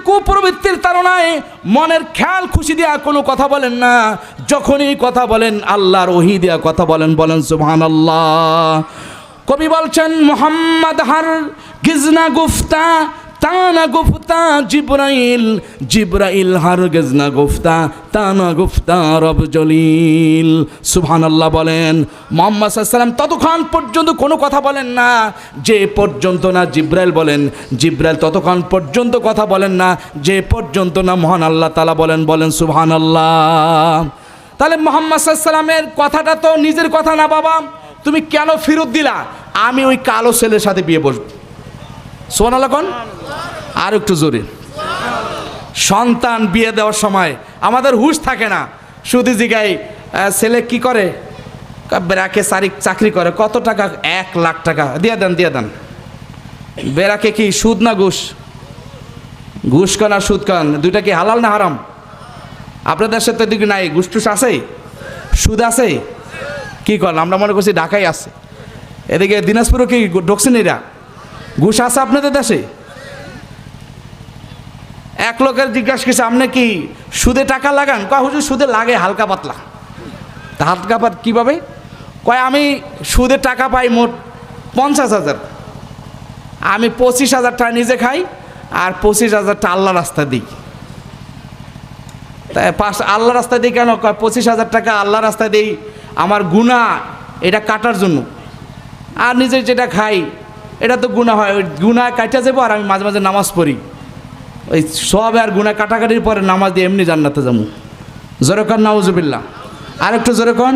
কুপ্রবৃত্তির তাড়নায় মনের খেয়াল খুশি দিয়া কোনো কথা বলেন না, যখনই কথা বলেন আল্লাহর ওহী দিয়া কথা বলেন, বলেন সুবহানাল্লাহ। কবি বলছেন মুহাম্মদ হার গিজনা গুফতা তানা গুফতা জিব্রাইল, জিব্রাইল হার গিজনা গুফতা তানা গুফতা রব জলিল। সুবহানাল্লাহ বলেন। মুহাম্মদ সাল্লাল্লাহু আলাইহি ওয়াসাল্লাম ততক্ষণ পর্যন্ত কোনো কথা বলেন না যে পর্যন্ত না জিব্রাইল বলেন, জিব্রাইল ততক্ষণ পর্যন্ত কথা বলেন না যে পর্যন্ত না মহান আল্লাহ তাআলা বলেন, বলেন সুবহানাল্লাহ। তাহলে মুহাম্মদ সাল্লাল্লাহু আলাইহি ওয়াসাল্লামের কথাটা তো নিজের কথা না, বাবা তুমি কেন ফেরত দিলা? আমি ওই কালো ছেলের সাথে বিয়ে বসব। সুবহানাল্লাহ কোন আর একটু জোরে। সন্তান বিয়ে দেওয়ার সময় আমাদের হুঁশ থাকে না, শুধু জিগাই ছেলে কি করে? বেরাকে চাকরি করে, কত টাকা? 1 লাখ টাকা। দিয়ে দেন দিয়ে দেন। বেরাকে কি সুদ না ঘুষ? ঘুষ কান আর সুদ কান দুইটা কি হালাল না হারাম? আপনাদের দেশে তো দিকে নাই, ঘুষ টুস আছে, সুদ আছে, কি করেন? আমরা মনে করছি ঢাকায় আছে, এদিকে দিনাজপুরও কি ঢুকছেন এরা? ঘুষ আছে আপনাদের দেশে? এক লোকের জিজ্ঞাসা করছে আপনি কি সুদে টাকা লাগান? কয় হুজুর সুদে লাগে হালকা পাতলা। তা হালকা পাত কীভাবে? কয় আমি সুদে টাকা পাই মোট 50,000, আমি 25,000 টাকা নিজে খাই আর 25,000 টাকা আল্লাহ রাস্তা দিই। তাই আল্লাহ রাস্তা দিই কেন? কয় 25,000 টাকা আল্লাহ রাস্তা দিই আমার গুনাহ এটা কাটার জন্য, আর নিজে যেটা খাই এটা তো গুনাহ হয়, ওই গুনাহ কাটা যাবো, আর আমি মাঝে মাঝে নামাজ পড়ি, ওই সব আর গুনাহ কাটাকাটির পরে নামাজ দিয়ে এমনি জান্নাতে যাবো। জোরে কন নাউজুবিল্লাহ। আর একটু জোরে কন।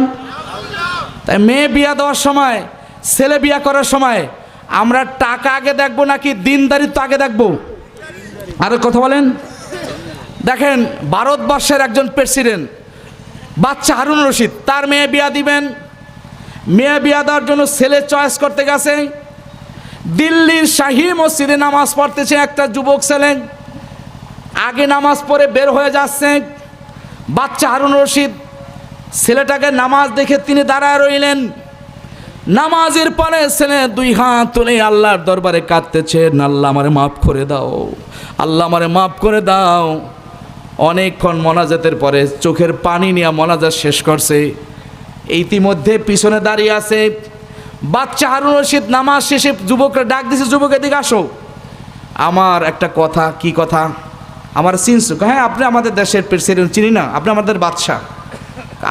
তাই মেয়ে বিয়া দেওয়ার সময়, ছেলে বিয়া করার সময় আমরা টাকা আগে দেখবো নাকি দিনদারিত্ব আগে দেখবো? আরো কথা বলেন। দেখেন ভারতবর্ষের একজন প্রেসিডেন্ট বাচ্চা হারুন রশিদ, তার মেয়ে বিয়া দিবেন, মেয়ে বিয়া দেওয়ার জন্য ছেলে চয়েস করতে গেছে, দিল্লির শাহী মসজিদে নামাজ পড়তেছে একটা যুবক ছেলে, আগে নামাজ পড়ে বের হয়ে যাচ্ছে। বাচ্চা হারুন রশিদ ছেলেটাকে নামাজ দেখে তিনি দাঁড়ায় রইলেন। নামাজের পরে ছেলে 2 হাত তুলে আল্লাহর দরবারে কাঁদতেছেন, আল্লাহ আমারে মাফ করে দাও, আল্লাহ আমারে মাফ করে দাও। অনেকক্ষণ মোনাজাতের পরে চোখের পানি নিয়ে মোনাজাত শেষ করছে। ইতিমধ্যে পিছনে দাঁড়িয়ে আছে বাচ্চা হারুন রশিদ। নামাজ শেষে যুবকরা ডাক দিছে, যুবক এদিকে আসো, আমার একটা কথা। কি কথা? আমার চিনছো? হ্যাঁ আপনি আমাদের দেশের প্রেসিডেন্ট। চিনি না, আপনি আমাদের বাদশা।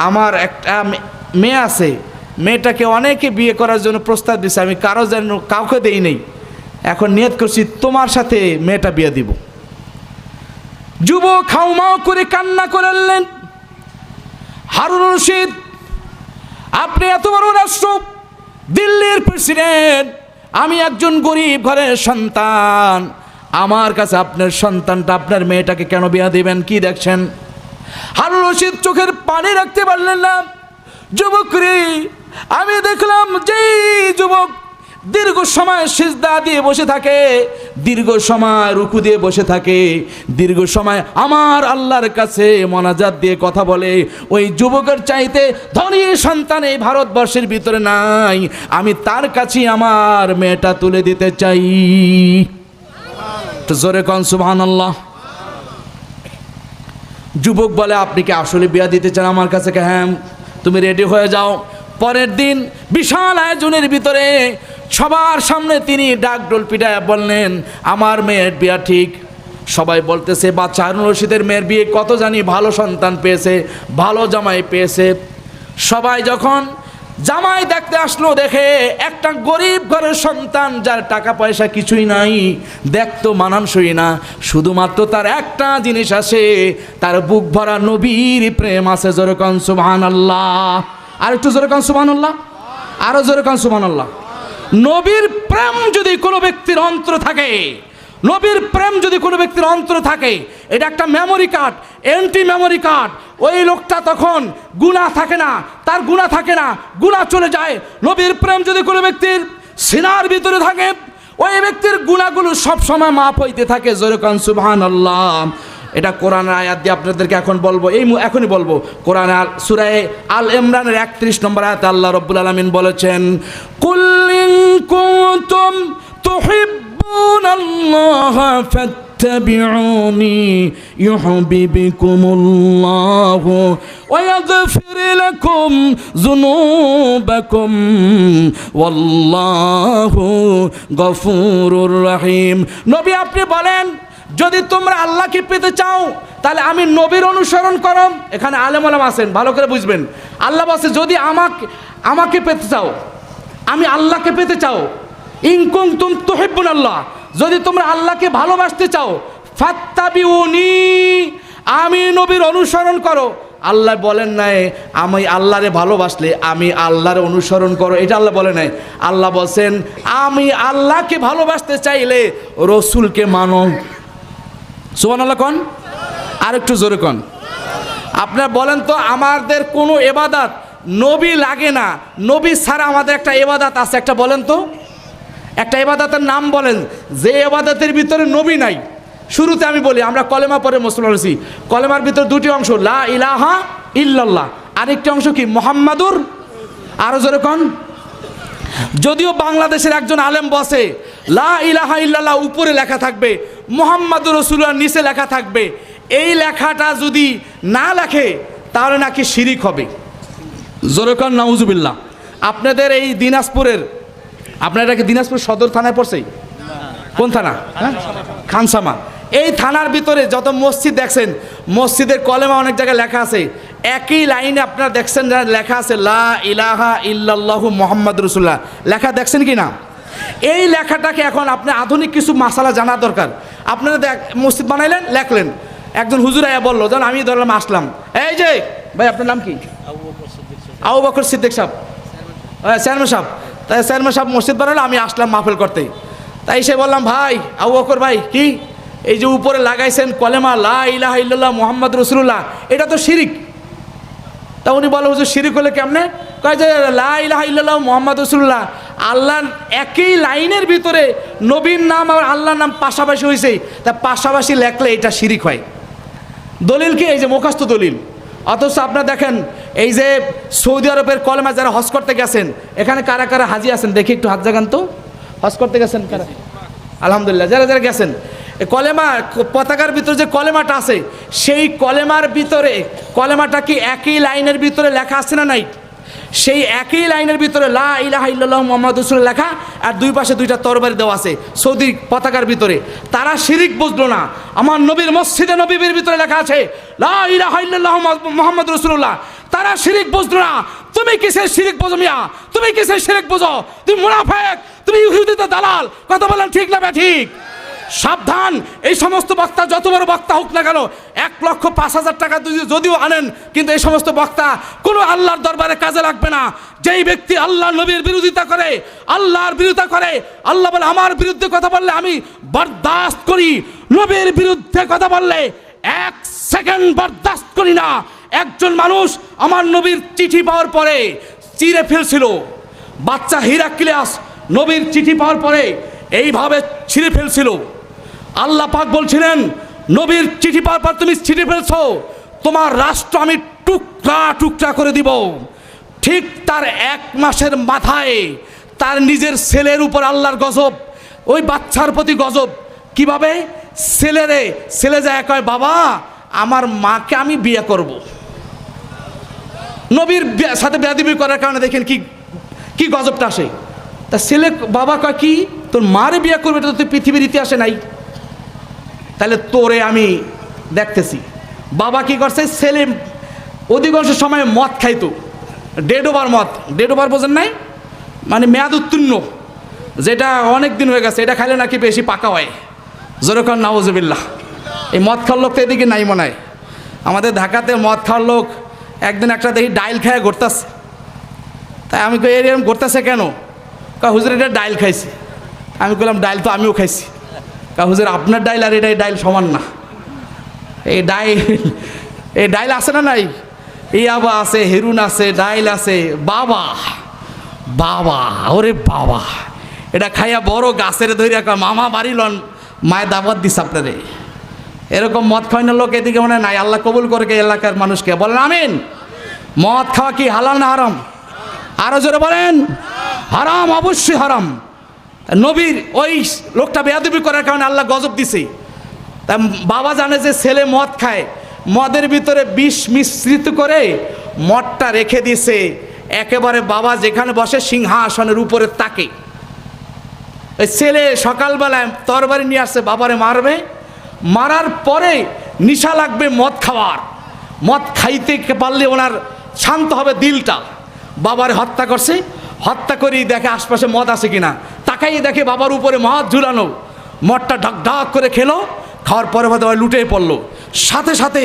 আমার একটা মেয়ে আছে, মেয়েটাকে অনেকে বিয়ে করার জন্য প্রস্তাব দিছে, আমি কাউকে দেই নেই, এখন নিয়ত করছি তোমার সাথে মেয়েটা বিয়ে দিব। যুবক হাউমাউ করে কান্না করলেন, হারুন রশিদ আপনি এত বড় রাষ্ট্র, দিল্লির প্রেসিডেন্ট, আমি একজন গরিব ঘরের সন্তান, আমার কাছে আপনার সন্তানটা, আপনার মেয়েটাকে কেন বিয়ে দিবেন? কি দেখছেন? হারুন রশিদ চোখের পানি রাখতে পারলেন না। যুবক রে, আমি দেখলাম যেই যুবক দীর্ঘ সময় সিজদা দিয়ে বসে থাকে, দীর্ঘ সময় রুকু দিয়ে বসে থাকে, দীর্ঘ সময় আমার আল্লাহর কাছে মোনাজাত দিয়ে কথা বলে, ওই যুবকের চাইতে ধনী সন্তান এই ভারতবর্ষের ভিতরে নাই। আমি তার কাছে আমার মেয়েটা তুলে দিতে চাই। তো জোরে কোন সুবহানাল্লাহ। যুবক বলে আপনি কি আসলে বিয়া দিতে চান আমার কাছে? হ্যাঁ, তুমি রেডি হয়ে যাও। পরের দিন বিশাল আয়োজনের ভিতরে সবার সামনে তিনি ডাক ডোল পিটায় বললেন আমার মেয়ের বিয়া ঠিক। সবাই বলতেছে বাচ্চা হারুন রশিদের মেয়ের বিয়ে কত জানি ভালো সন্তান পেয়েছে, ভালো জামাই পেয়েছে। সবাই যখন জামাই দেখতে আসলো, দেখে একটা গরিব ঘরের সন্তান, যার টাকা পয়সা কিছুই নাই, দেখতো মানানসই না, শুধুমাত্র তার একটা জিনিস আছে, তার বুক ভরা নবীর প্রেম আছে। জোরে কোন সুবহানাল্লাহ। আর একটু জোরে কোন সুবহানাল্লাহ, আরো জোরে কোন সুবহানাল্লাহ। নবীর প্রেম যদি কোনো ব্যক্তির অন্তরে থাকে, নবীর প্রেম যদি কোনো ব্যক্তির অন্তরে থাকে, এটা একটা memory card, anti memory card. ওই লোকটা তখন গুনাহ থাকে না, তার গুনাহ থাকে না, গুনাহ চলে যায়। নবীর প্রেম যদি কোনো ব্যক্তির সিনার ভিতরে থাকে, ওই ব্যক্তির গুনাহগুলো সব সময় মাফ হইতে থাকে। জোরে কোন সুবহানাল্লাহ। এটা কোরআনের আয়াত দিয়ে আপনাদেরকে এখন বলবো, এখনই বলবো। কোরআন সূরা আল ইমরানের 31 নম্বর আয়াতে আল্লাহ রাব্বুল আলামিন বলেছেন, কুল ইন কুনতুম তুহিব্বুনাল্লাহা ফাত্তাবিউনি ইউহিব্বুকুমুল্লাহু ওয়া ইয়াগফির লাকুম যুনুবাকুম ওয়াল্লাহু গফুরুর রহিম। নবী আপনি বলেন, যদি তোমরা আল্লাহকে পেতে চাও তাহলে আমি নবীর অনুসরণ করো। এখানে আলেম ওলামা আছেন, ভালো করে বুঝবেন। আল্লাহ বলছে যদি আমাকে পেতে চাও, আমি আল্লাহকে পেতে চাও, ইন কুনতুম তুহিব্বুনাল্লাহ, যদি তোমরা আল্লাহকে ভালোবাসতে চাও, ফাত্তাবিউনি, আমি নবীর অনুসরণ করো। আল্লাহ বলেন নাই আমি আল্লাহরে ভালোবাসলে আমি আল্লাহর অনুসরণ করো, এটা আল্লাহ বলে নাই। আল্লাহ বলছেন আমি আল্লাহকে ভালোবাসতে চাইলে রসুলকে মানো। সুবহানাল্লাহ কোন, আর একটু জোরে কোন। আপনারা বলেন তো, আমাদের কোনো ইবাদত নবী লাগে না, নবী ছাড়া আমাদের একটা ইবাদত আছে, একটা বলেন তো, একটা ইবাদতের নাম বলেন যে ইবাদতের ভিতরে নবী নাই। শুরুতে আমি বলি, আমরা কলেমা পরে মুসলমান হয়েছি, কলেমার ভিতরে দুটি অংশ, লা ইলাহা ইল্লাল্লাহ, আরেকটি অংশ কি মুহাম্মাদুর, আরো জোরে কোন। যদিও বাংলাদেশের একজন আলেম বসে লা ইলাহা ইল্লাল্লাহ উপরে লেখা থাকবে, মুহাম্মাদুর রাসূলুল্লাহ নিচে লেখা থাকবে, এই লেখাটা যদি না লেখে তাহলে নাকি শিরিক হবে। জোরে কোন নাউজুবিল্লাহ। আপনাদের এই দিনাজপুরের, আপনারা কি দিনাজপুর সদর থানায় পড়ছে? কোন থানা? খানসামা। এই থানার ভিতরে যত মসজিদ দেখছেন, মসজিদের কলেমা অনেক জায়গায় লেখা আছে, একই লাইনে আপনারা দেখছেন লেখা আছে লা ইলাহা ইল্লাল্লাহু মুহাম্মাদুর রাসূলুল্লাহ, লেখা দেখছেন কি না? এই লেখাটাকে এখন আপনি আধুনিক কিছু মাসালা জানা দরকার। আপনারা মসজিদ বানাইলেন, লেখলেন, একজন হুজুর আয়া বললো, যখন আমি ধরলাম আসলাম, এই যে ভাই আপনার নাম কি? আবু বকর সিদ্দিক সাহেব, চেয়ারম্যান সাহেব। তাই চেয়ারম্যান সাহেব মসজিদ বানালো, আমি আসলাম মাহফিল করতে। তাই সে বললাম, ভাই আবু বকর ভাই, কি এই যে উপরে লাগাইছেন কলেমা লা ইলাহা ইল্লাল্লাহ মুহাম্মাদুর রাসূলুল্লাহ, এটা তো শিরিক। তা উনি বলে হুজুর শিরিক হলে কেমনে? কয় যে লা ইলাহা ইল্লাল্লাহ মুহাম্মাদুর রাসূলুল্লাহ, আল্লাহর একই লাইনের ভিতরে নবীর নাম আর আল্লাহর নাম পাশাপাশি হয়েছে, তা পাশাপাশি লেখলে এটা শিরিক হয়। দলিল কি? এই যে মুখস্থ দলিল। অথচ আপনারা দেখেন এই যে সৌদি আরবের কলেমা যারা হজ করতে গেছেন, এখানে কারা কারা হাজি আছেন দেখি একটু হাত জাগান তো। হজ করতে গেছেন কারা? আলহামদুলিল্লাহ, যারা যারা গেছেন। কলেমা পতাকার ভিতরে যে কলেমাটা আছে, সেই কলেমার ভিতরে, কলেমাটা কি একই লাইনের ভিতরে লেখা আছে না নাই? সেই একই লাইনের ভিতরে লা ইলাহা ইল্লাল্লাহু মুহাম্মাদুর রাসূলুল্লাহ লেখা, আর দুই পাশে দুইটা তরবারি দেওয়া আছে সৌদি পতাকার ভিতরে। তারা শিরিক বুঝলো না। আমার নবীর মসজিদে নববীর ভিতরে লেখা আছে লা ইলাহা ইল্লাল্লাহু মুহাম্মাদুর রাসূলুল্লাহ, তারা শিরিক বুঝলো না। তুমি তুমি কিসের শিরক বোঝো মিয়া? তুমি কিসের শিরক বোঝো? তুমি মুনাফিক, তুমি ইহুদিতে দালাল। কথা বলেন ঠিক না ঠিক? সাবধান, এই সমস্ত বক্তা যত বড় বক্তা হোক না কেন, 1,05,000 টাকা যদিও আনেন, কিন্তু এই সমস্ত বক্তা কোনো আল্লাহর দরবারে কাজে লাগবে না। যেই ব্যক্তি আল্লাহ নবীর বিরোধিতা করে, আল্লাহর বিরোধিতা করে, আল্লাহ বলে আমার বিরুদ্ধে কথা বললে আমি বরদাস্ত করি, নবীর বিরুদ্ধে কথা বললে 1 সেকেন্ড বরদাস্ত করি না। একজন মানুষ আমার নবীর চিঠি পাওয়ার পরে চিরে ফেলছিল, বাচ্চা হিরাক্লিয়াস নবীর চিঠি পাওয়ার পরে এইভাবে ছিঁড়ে ফেলছিল। আল্লাহ পাক বলছিলেন, নবীর চিঠি পাওয়ার পর তুমি ছিঁড়ে ফেলছো, তোমার রাষ্ট্র আমি টুকরা টুকরা করে দিব। ঠিক তার 1 মাসের মাথায় তার নিজের ছেলের উপর আল্লাহর গজব, ওই বাচ্চার প্রতি গজব। কিভাবে? ছেলে যায় কয়, বাবা আমার মাকে আমি বিয়ে করব। নবীর সাথে বেয়াদবি করার কারণে দেখেন কি গজবটা আসে। তা ছেলে বাবা কয়, কি তোর মারে বিয়ে করবে? এটা তো পৃথিবীর ইতিহাসে নাই। তাহলে তোরে আমি দেখতেছি। বাবা কি করছে, ছেলে অধিকাংশ সময় মদ খাইতো, ডেড ওভার মদ। ডেড ওভার বোঝেন নাই? মানে মেয়াদ উত্তীর্ণ, যেটা অনেক দিন হয়ে গেছে, এটা খাইলে নাকি বেশি পাকা হয়। যেরকম নাউজুবিল্লাহ। এই মদ খাওয়ার লোক তো এদিকে নাই মনে হয়। আমাদের ঢাকাতে মদ খাওয়ার লোক একদিন একটা দেখি ডাইল খায় ঘুরতেছে। তাই আমি কই এরকম ঘুরতেছে কেন? হুজুর এটা ডাইল খাইছি। আমি বললাম ডাইল তো আমিও খাইছি। হুজুর আপনার ডাইল আর এটাই ডাইল সমান না। এই ডাইল আছে না নাই? ইয়াবা আছে, হেরুন আছে, ডাইল আছে। বাবা বাবা, ওরে বাবা, এটা খাইয়া বড় গাছের ধরে মামা বাড়ি লন, মায়ের দাবাত দিস আপনারে। এরকম মদ খাওয়ানোর লোক এদিকে মনে নাই। আল্লাহ কবুল করে এলাকার মানুষকে বলেন আমিন। মদ খাওয়া কি হালাল না হারাম? আরো জোরে বলেন। হারাম, অবশ্যই হারাম। নবীর ওই লোকটা বেয়াদবি করার কারণে আল্লাহ গজব দিছে। তা বাবা জানে যে ছেলে মদ খায়, মদের ভিতরে বিষ মিশ্রিত করে মদটা রেখে দিছে একেবারে বাবা যেখানে বসে সিংহাসনের উপরে তাকে। ওই ছেলে সকালবেলায় তরবারি নিয়ে আসছে, বাবারে মারবে। মারার পরে নিশা লাগবে মদ খাওয়ার, মদ খাইতে পারলে ওনার শান্ত হবে দিলটা। বাবারে হত্যা করছে, হত্যা করেই দেখে আশপাশে মদ আছে কিনা, তাকাই দেখে বাবার উপরে মদ ঝুলানো। মদটা ঢাক ঢাক করে খেলো, খাওয়ার পরে হয়তো লুটে পড়লো। সাথে সাথে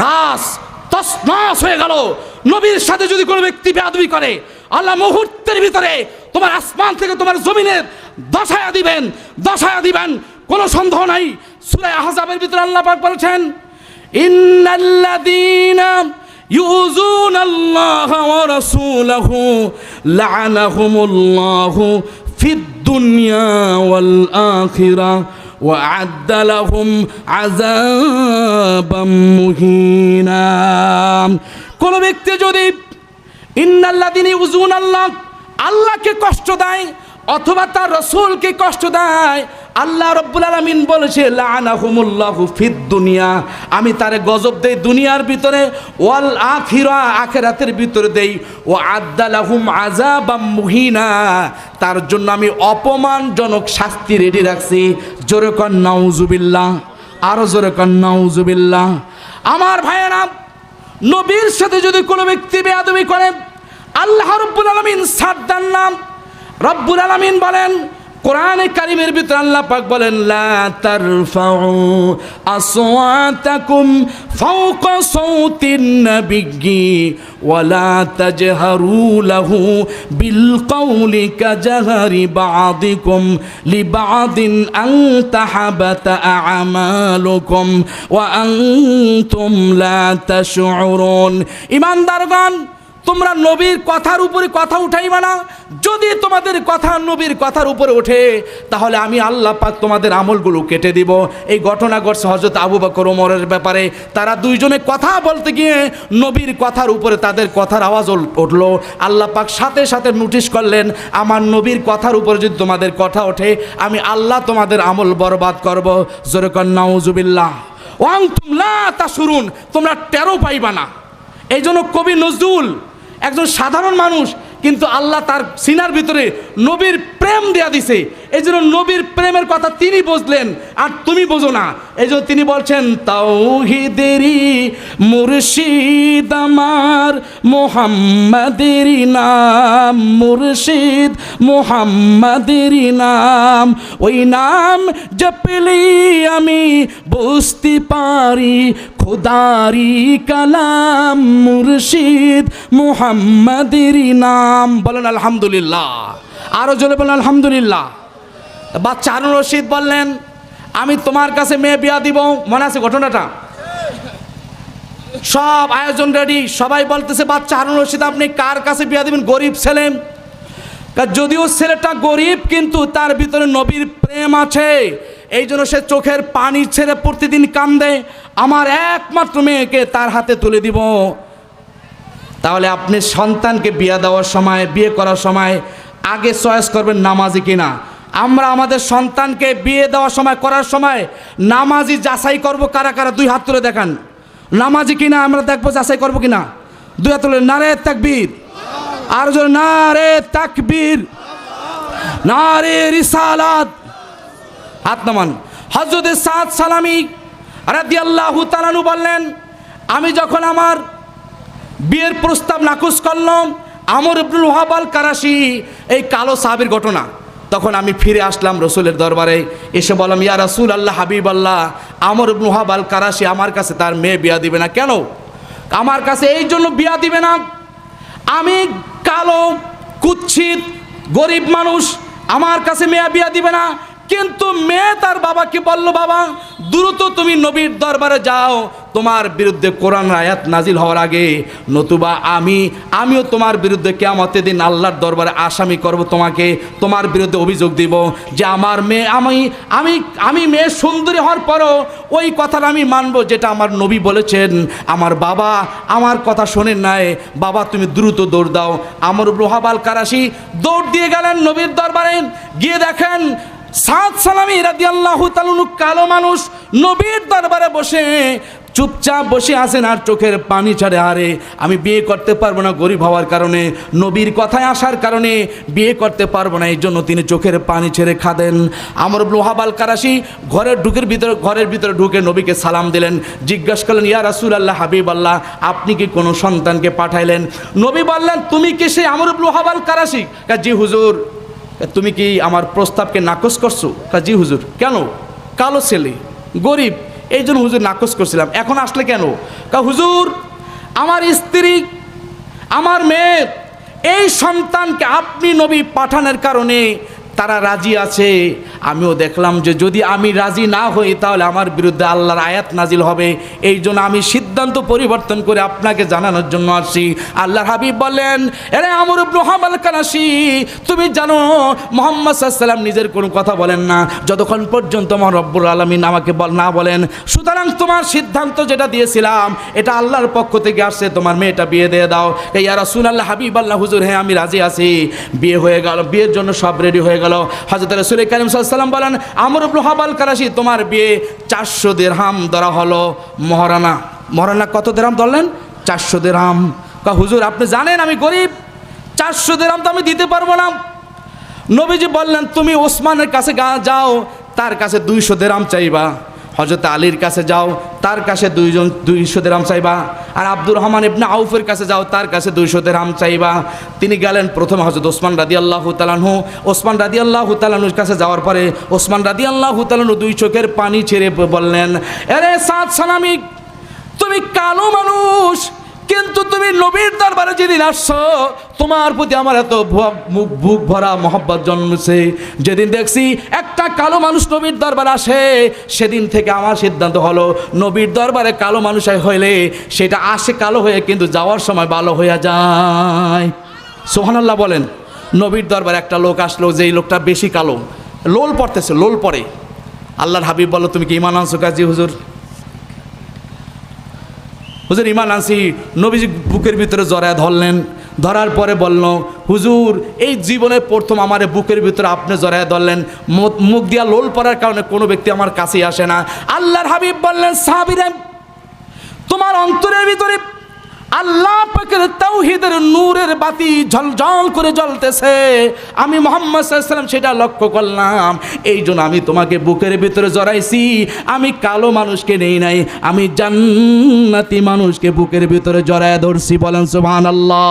রাস তছনছ হয়ে গেল। নবীর সাথে যদি কোনো ব্যক্তি বেয়াদবি করে, আল্লাহ মুহূর্তের ভিতরে তোমার আসমান থেকে তোমার জমিনের দশায়া দিবেন, কোনো সন্দেহ নাই। সূরা আহজাবের ভিতরে আল্লাহ পাক বলেছেন, ইন্নাল্লাযীনা ইউযুনাল্লাহা ওয়া রাসূলাহু লা'আনাহুমুল্লাহু ফিদ দুনিয়া ওয়াল আখিরাহ ওয়া আ'আদ্দা লাহুম আযাবাম মুহিনা। কোন ব্যক্তি যদি ইন্নাল্লাযীনা ইউযুনাল্লাহ, আল্লাহকে কষ্ট দেয় অথবা তার রাসূলকে কষ্ট দেয়, আল্লাহ রাব্বুল আলামিন বলেছে লা'আনাহুমুল্লাহু ফিদ দুনিয়া, আমি তারে গজব দেই দুনিয়ার ভিতরে, ওয়াল আখিরা, আখিরাতের ভিতরে দেই, ওয়া আ'আদ্দা লাহুম আযাবাম মুহিনা, তার জন্য আমি অপমানজনক শাস্তি রেডি রাখছি। জোরে কর নাউজুবিল্লাহ, আরো জোরে কর নাউজুবিল্লাহ। আমার ভাইয়েরা, নবীর সাথে যদি কোনো ব্যক্তি বেয়াদবি করে, আল্লাহ রাব্বুল আলামিন ছাড় দেন না। রব্বুল আলামিন বলেন কোরআনে কারীমের ভিতরে, আল্লাহ পাক বলেন লা তারফাউ আসওয়াতাকুম ফাওকা সাউতিন নাবিয়্যি ওয়া লা তাজহারু লাহু বিল কওলি কাজহারি বা'দিকুম লিবা'দিন আন তাহাবাতা আ'মালুকুম ওয়া আনতুম লা তাশউরুন। ঈমানদারগণ, তোমরা নবীর কথার উপরে কথা উঠাইবা না। যদি তোমাদের কথা নবীর কথার উপরে ওঠে, তাহলে আমি আল্লাহ পাক তোমাদের আমলগুলো কেটে দিব। এই ঘটনা ঘটছে হযরত আবু বকর ওমরের ব্যাপারে। তারা দুইজনে কথা বলতে গিয়ে নবীর কথার উপরে তাদের কথার আওয়াজ উঠলো। আল্লাহ পাক সাথে সাথে নোটিশ করলেন, আমার নবীর কথার উপরে যদি তোমাদের কথা ওঠে, আমি আল্লাহ তোমাদের আমল বরবাদ করব। জোরে কর নাউজুবিল্লাহ। ওয়া আনতুম লা তাশউরুন, তোমরা টেরও পাইবা না। এই জন্য কবি নজরুল একজন সাধারণ মানুষ, কিন্তু আল্লাহ তার সিনার ভিতরে নবীর প্রেম প্রেম দেয়া দিছে। এই জন্য নবীর প্রেমের কথা তিনি বুঝলেন আর তুমি বোঝো না। এই জন্য তিনি বলছেন তাওহীদেরই মুর্শিদ আমার মুহাম্মাদেরই নাম, মুর্শিদ মুহাম্মাদেরই নাম, ওই নাম জপলি আমি বুঝতে পারি খোদারি কালাম, মুর্শিদ মুহাম্মাদেরই নাম। বলেন আলহামদুলিল্লাহ, আরো জোরে বলেন আলহামদুলিল্লাহ। বাচ্চা হারুন রশিদ বললেন আমি তোমার কাছে মেয়ে বিয়া দিব। মনে আছে ঘটনাটা? সব আয়োজন রেডি, সবাই বলতেছে বাচ্চা হারুন রশিদ আপনি কার কাছে বিয়া দিবেন? গরিব ছেলে। যদিও ছেলেটা গরিব কিন্তু তার ভিতরে নবীর প্রেম আছে, এই জন্য সে চোখের পানি ছেড়ে প্রতিদিন কান্দে, আমার একমাত্র মেয়েকে তার হাতে তুলে দিব। তাহলে আপনি সন্তানকে বিয়ে দেওয়ার সময়, বিয়ে করার সময় আগে চয়েস করবেন নামাজি কিনা। আমরা আমাদের সন্তানকে বিয়ে দেওয়ার সময়, করার সময় নামাজি যাচাই করব। কারা কারা দুই হাত তুলে দেখান নামাজি কিনা, আমরা দেখবো যাচাই করবো কিনা। দুই হাত তুলে নারে তাকবীর, আর জোরে নারে তাকবীর, নারে রিসালাত। হাত নামান। হযরত সাদ সালামি রাদিয়াল্লাহু তাআলা আনহু বললেন আমি যখন আমার বিয়ের প্রস্তাব নাকচ করলাম, আমর ইবনুল ওয়াহাব আল কারাশি, এই কালো সাহাবীর ঘটনা, তখন আমি ফিরে আসলাম রসুলের দরবারে, এসে বললাম ইয়া রাসূল আল্লাহ, হাবিব আল্লাহ, আমর ইবনুল ওয়াহাব আল কারাশি আমার কাছে তার মেয়ে বিয়া দিবে না। কেন আমার কাছে? এই জন্য বিয়া দিবে না, আমি কালো, কুৎসিত, গরিব মানুষ, আমার কাছে মেয়ে বিয়া দিবে না। কিন্তু মেয়ে তার বাবাকে বলল বাবা দ্রুত তুমি নবীর দরবারে যাও, তোমার বিরুদ্ধে কোরআন আয়াত নাজিল হওয়ার আগে, নতুবা আমিও তোমার বিরুদ্ধে কিয়ামতের দিন আল্লাহর দরবারে আসামি করব, তোমার বিরুদ্ধে অভিযোগ দিব যে আমার মেয়ে, আমি মেয়ে সুন্দরী হওয়ার পরও ওই কথাটা আমি মানব যেটা আমার নবী বলেছেন, আমার বাবা আমার কথা শোনেন নাই। বাবা তুমি দ্রুত দৌড় দাও। আমর ইবনুল ওয়াহাব আল কারাশি দৌড় দিয়ে গেলেন নবীর দরবারে, গিয়ে দেখেন সাদ সালামি রাদিয়াল্লাহু তাআলা আনহু কালো মানুষ নবীর দরবারে বসে চুপচাপ বসে আছেন আর চোখের পানি ছাড়ে, আরে আমি বিয়ে করতে পারবো না গরিব হওয়ার কারণে, নবীর কথায় আসার কারণে বিয়ে করতে পারবো না, এই জন্য তিনি চোখের পানি ছেড়ে খাদেন। আমর ইবনুল ওয়াহাব আল কারাশি ঘরের ভিতরে ঢুকে নবীকে সালাম দিলেন, জিজ্ঞাসা করলেন ইয়া রাসূলুল্লাহ, হাবিব আল্লাহ, আপনি কি কোনো সন্তানকে পাঠাইলেন? নবী বললেন তুমি কি সেই আমর ইবনুল ওয়াহাব আল কারাশি? জি হুজুর। তুমি কি আমার প্রস্তাবকে নাকচ করছো? জি হুজুর। কেন? কালো ছেলে, গরিব, এই জন্য হুজুর নাকচ করছিলাম। এখন আসলে কেন? হুজুর আমার স্ত্রী, আমার মেয়ে, এই সন্তানকে আপনি নবী পাঠানোর কারণে তারা রাজি আছে। আমিও দেখলাম যে যদি আমি রাজি না হই তাহলে আমার বিরুদ্ধে আল্লাহর আয়াত নাজিল হবে, এই জন্য আমি সিদ্ধান্ত পরিবর্তন করে আপনাকে জানানোর জন্য আসছি। আল্লাহর হাবিব বললেন এরে আমর ইবনুল ওয়াহাব আল কারাশি, তুমি জানো মুহাম্মদ সাল্লাল্লাহু আলাইহি ওয়াসাল্লাম নিজের কোনো কথা বলেন না যতক্ষণ পর্যন্ত মহান রব্বুল আলামিন আমাকে না বলেন। সুতরাং তোমার সিদ্ধান্ত যেটা দিয়েছিলাম এটা আল্লাহর পক্ষ থেকে আসছে, তোমার মেয়েটা বিয়ে দিয়ে দাও। ইয়া রাসূলুল্লাহ, হাবিব আল্লাহ, হুজুর হ্যাঁ আমি রাজি আছি। বিয়ে হয়ে গেল, বিয়ের জন্য সব রেডি হয়ে গেল। হযরত রাসূল কারীম সাল্লাল্লাহু আলাইহি ওয়াসাল্লাম বলেন আমর ইবনুল ওয়াহাব আল কারাশি তোমার বিয়ে 400 দিরহাম ধরা হলো মহারানা। মহারানা কত দিরহাম ধরলেন? 400 দিরহাম। হুজুর আপনি জানেন আমি গরিব, 400 দিরহাম তো আমি দিতে পারবো না। নবীজি বললেন তুমি ওসমানের কাছে যাও, তার কাছে 200 দিরহাম চাইবা। হযরত আলীর কাছে যাও, তার কাছে 200 দিরহাম চাইবা। আর আব্দুর রহমান ইবনে আউফের কাছে যাও, তার কাছে 200 দিরহাম চাইবা। তিনি গেলেন প্রথমে হযরত ওসমান রাদিয়াল্লাহু তাআলা আনহু। ওসমান রাদিয়াল্লাহু তাআলা আনহুর কাছে যাওয়ার পরে ওসমান রাদিয়াল্লাহু তাআলা আনহু 2 চোখের পানি ছেড়ে বললেন আরে সাদ সালামি, তুমি কালো মানুষ কিন্তু তুমি নবীর দরবারে যেদিন আসছো তোমার প্রতি আমার এত বুক ভরা মহব্বত জন্মেছে। যেদিন দেখছি একটা কালো মানুষ নবীর দরবারে আসে সেদিন থেকে আমার সিদ্ধান্ত হলো নবীর দরবারে কালো মানুষ হইলে সেটা আসে কালো হয়ে কিন্তু যাওয়ার সময় ভালো হয়ে যায়। সুবহানাল্লাহ বলেন। নবীর দরবারে একটা লোক আসলো, যেই লোকটা বেশি কালো, লোল পড়তেছে, লোল পড়ে। আল্লাহর হাবিব বলল তুমি কি ঈমান আনছো? কাজী হুজুর, হুজুর ঈমান আনছি। নবীজি বুকের ভিতরে জড়ায় ধরলেন, ধরার পরে বলল হুজুর এই জীবনের প্রথম আমার বুকের ভিতরে আপনি জড়ায় ধরলেন, মুখ দিয়া লোল পড়ার কারণে কোনো ব্যক্তি আমার কাছেই আসে না। আল্লাহর হাবিব বললেন সাহাবীরা তোমার অন্তরের ভিতরে আল্লাহ পাকের তাওহীদের নূরের বাতি ঝলঝল করে জ্বলতেছে, আমি মুহাম্মদ সাল্লাল্লাহু আলাইহি ওয়াসাল্লাম সেটা লক্ষ্য করলাম। এই জন্য আমি তোমাকে বুকের ভিতরে জড়াইছি। আমি কালো মানুষকে নেই নাই, আমি জান্নাতি মানুষকে বুকের ভিতরে জড়ায় ধরছি। বলেন সুবহানাল্লাহ।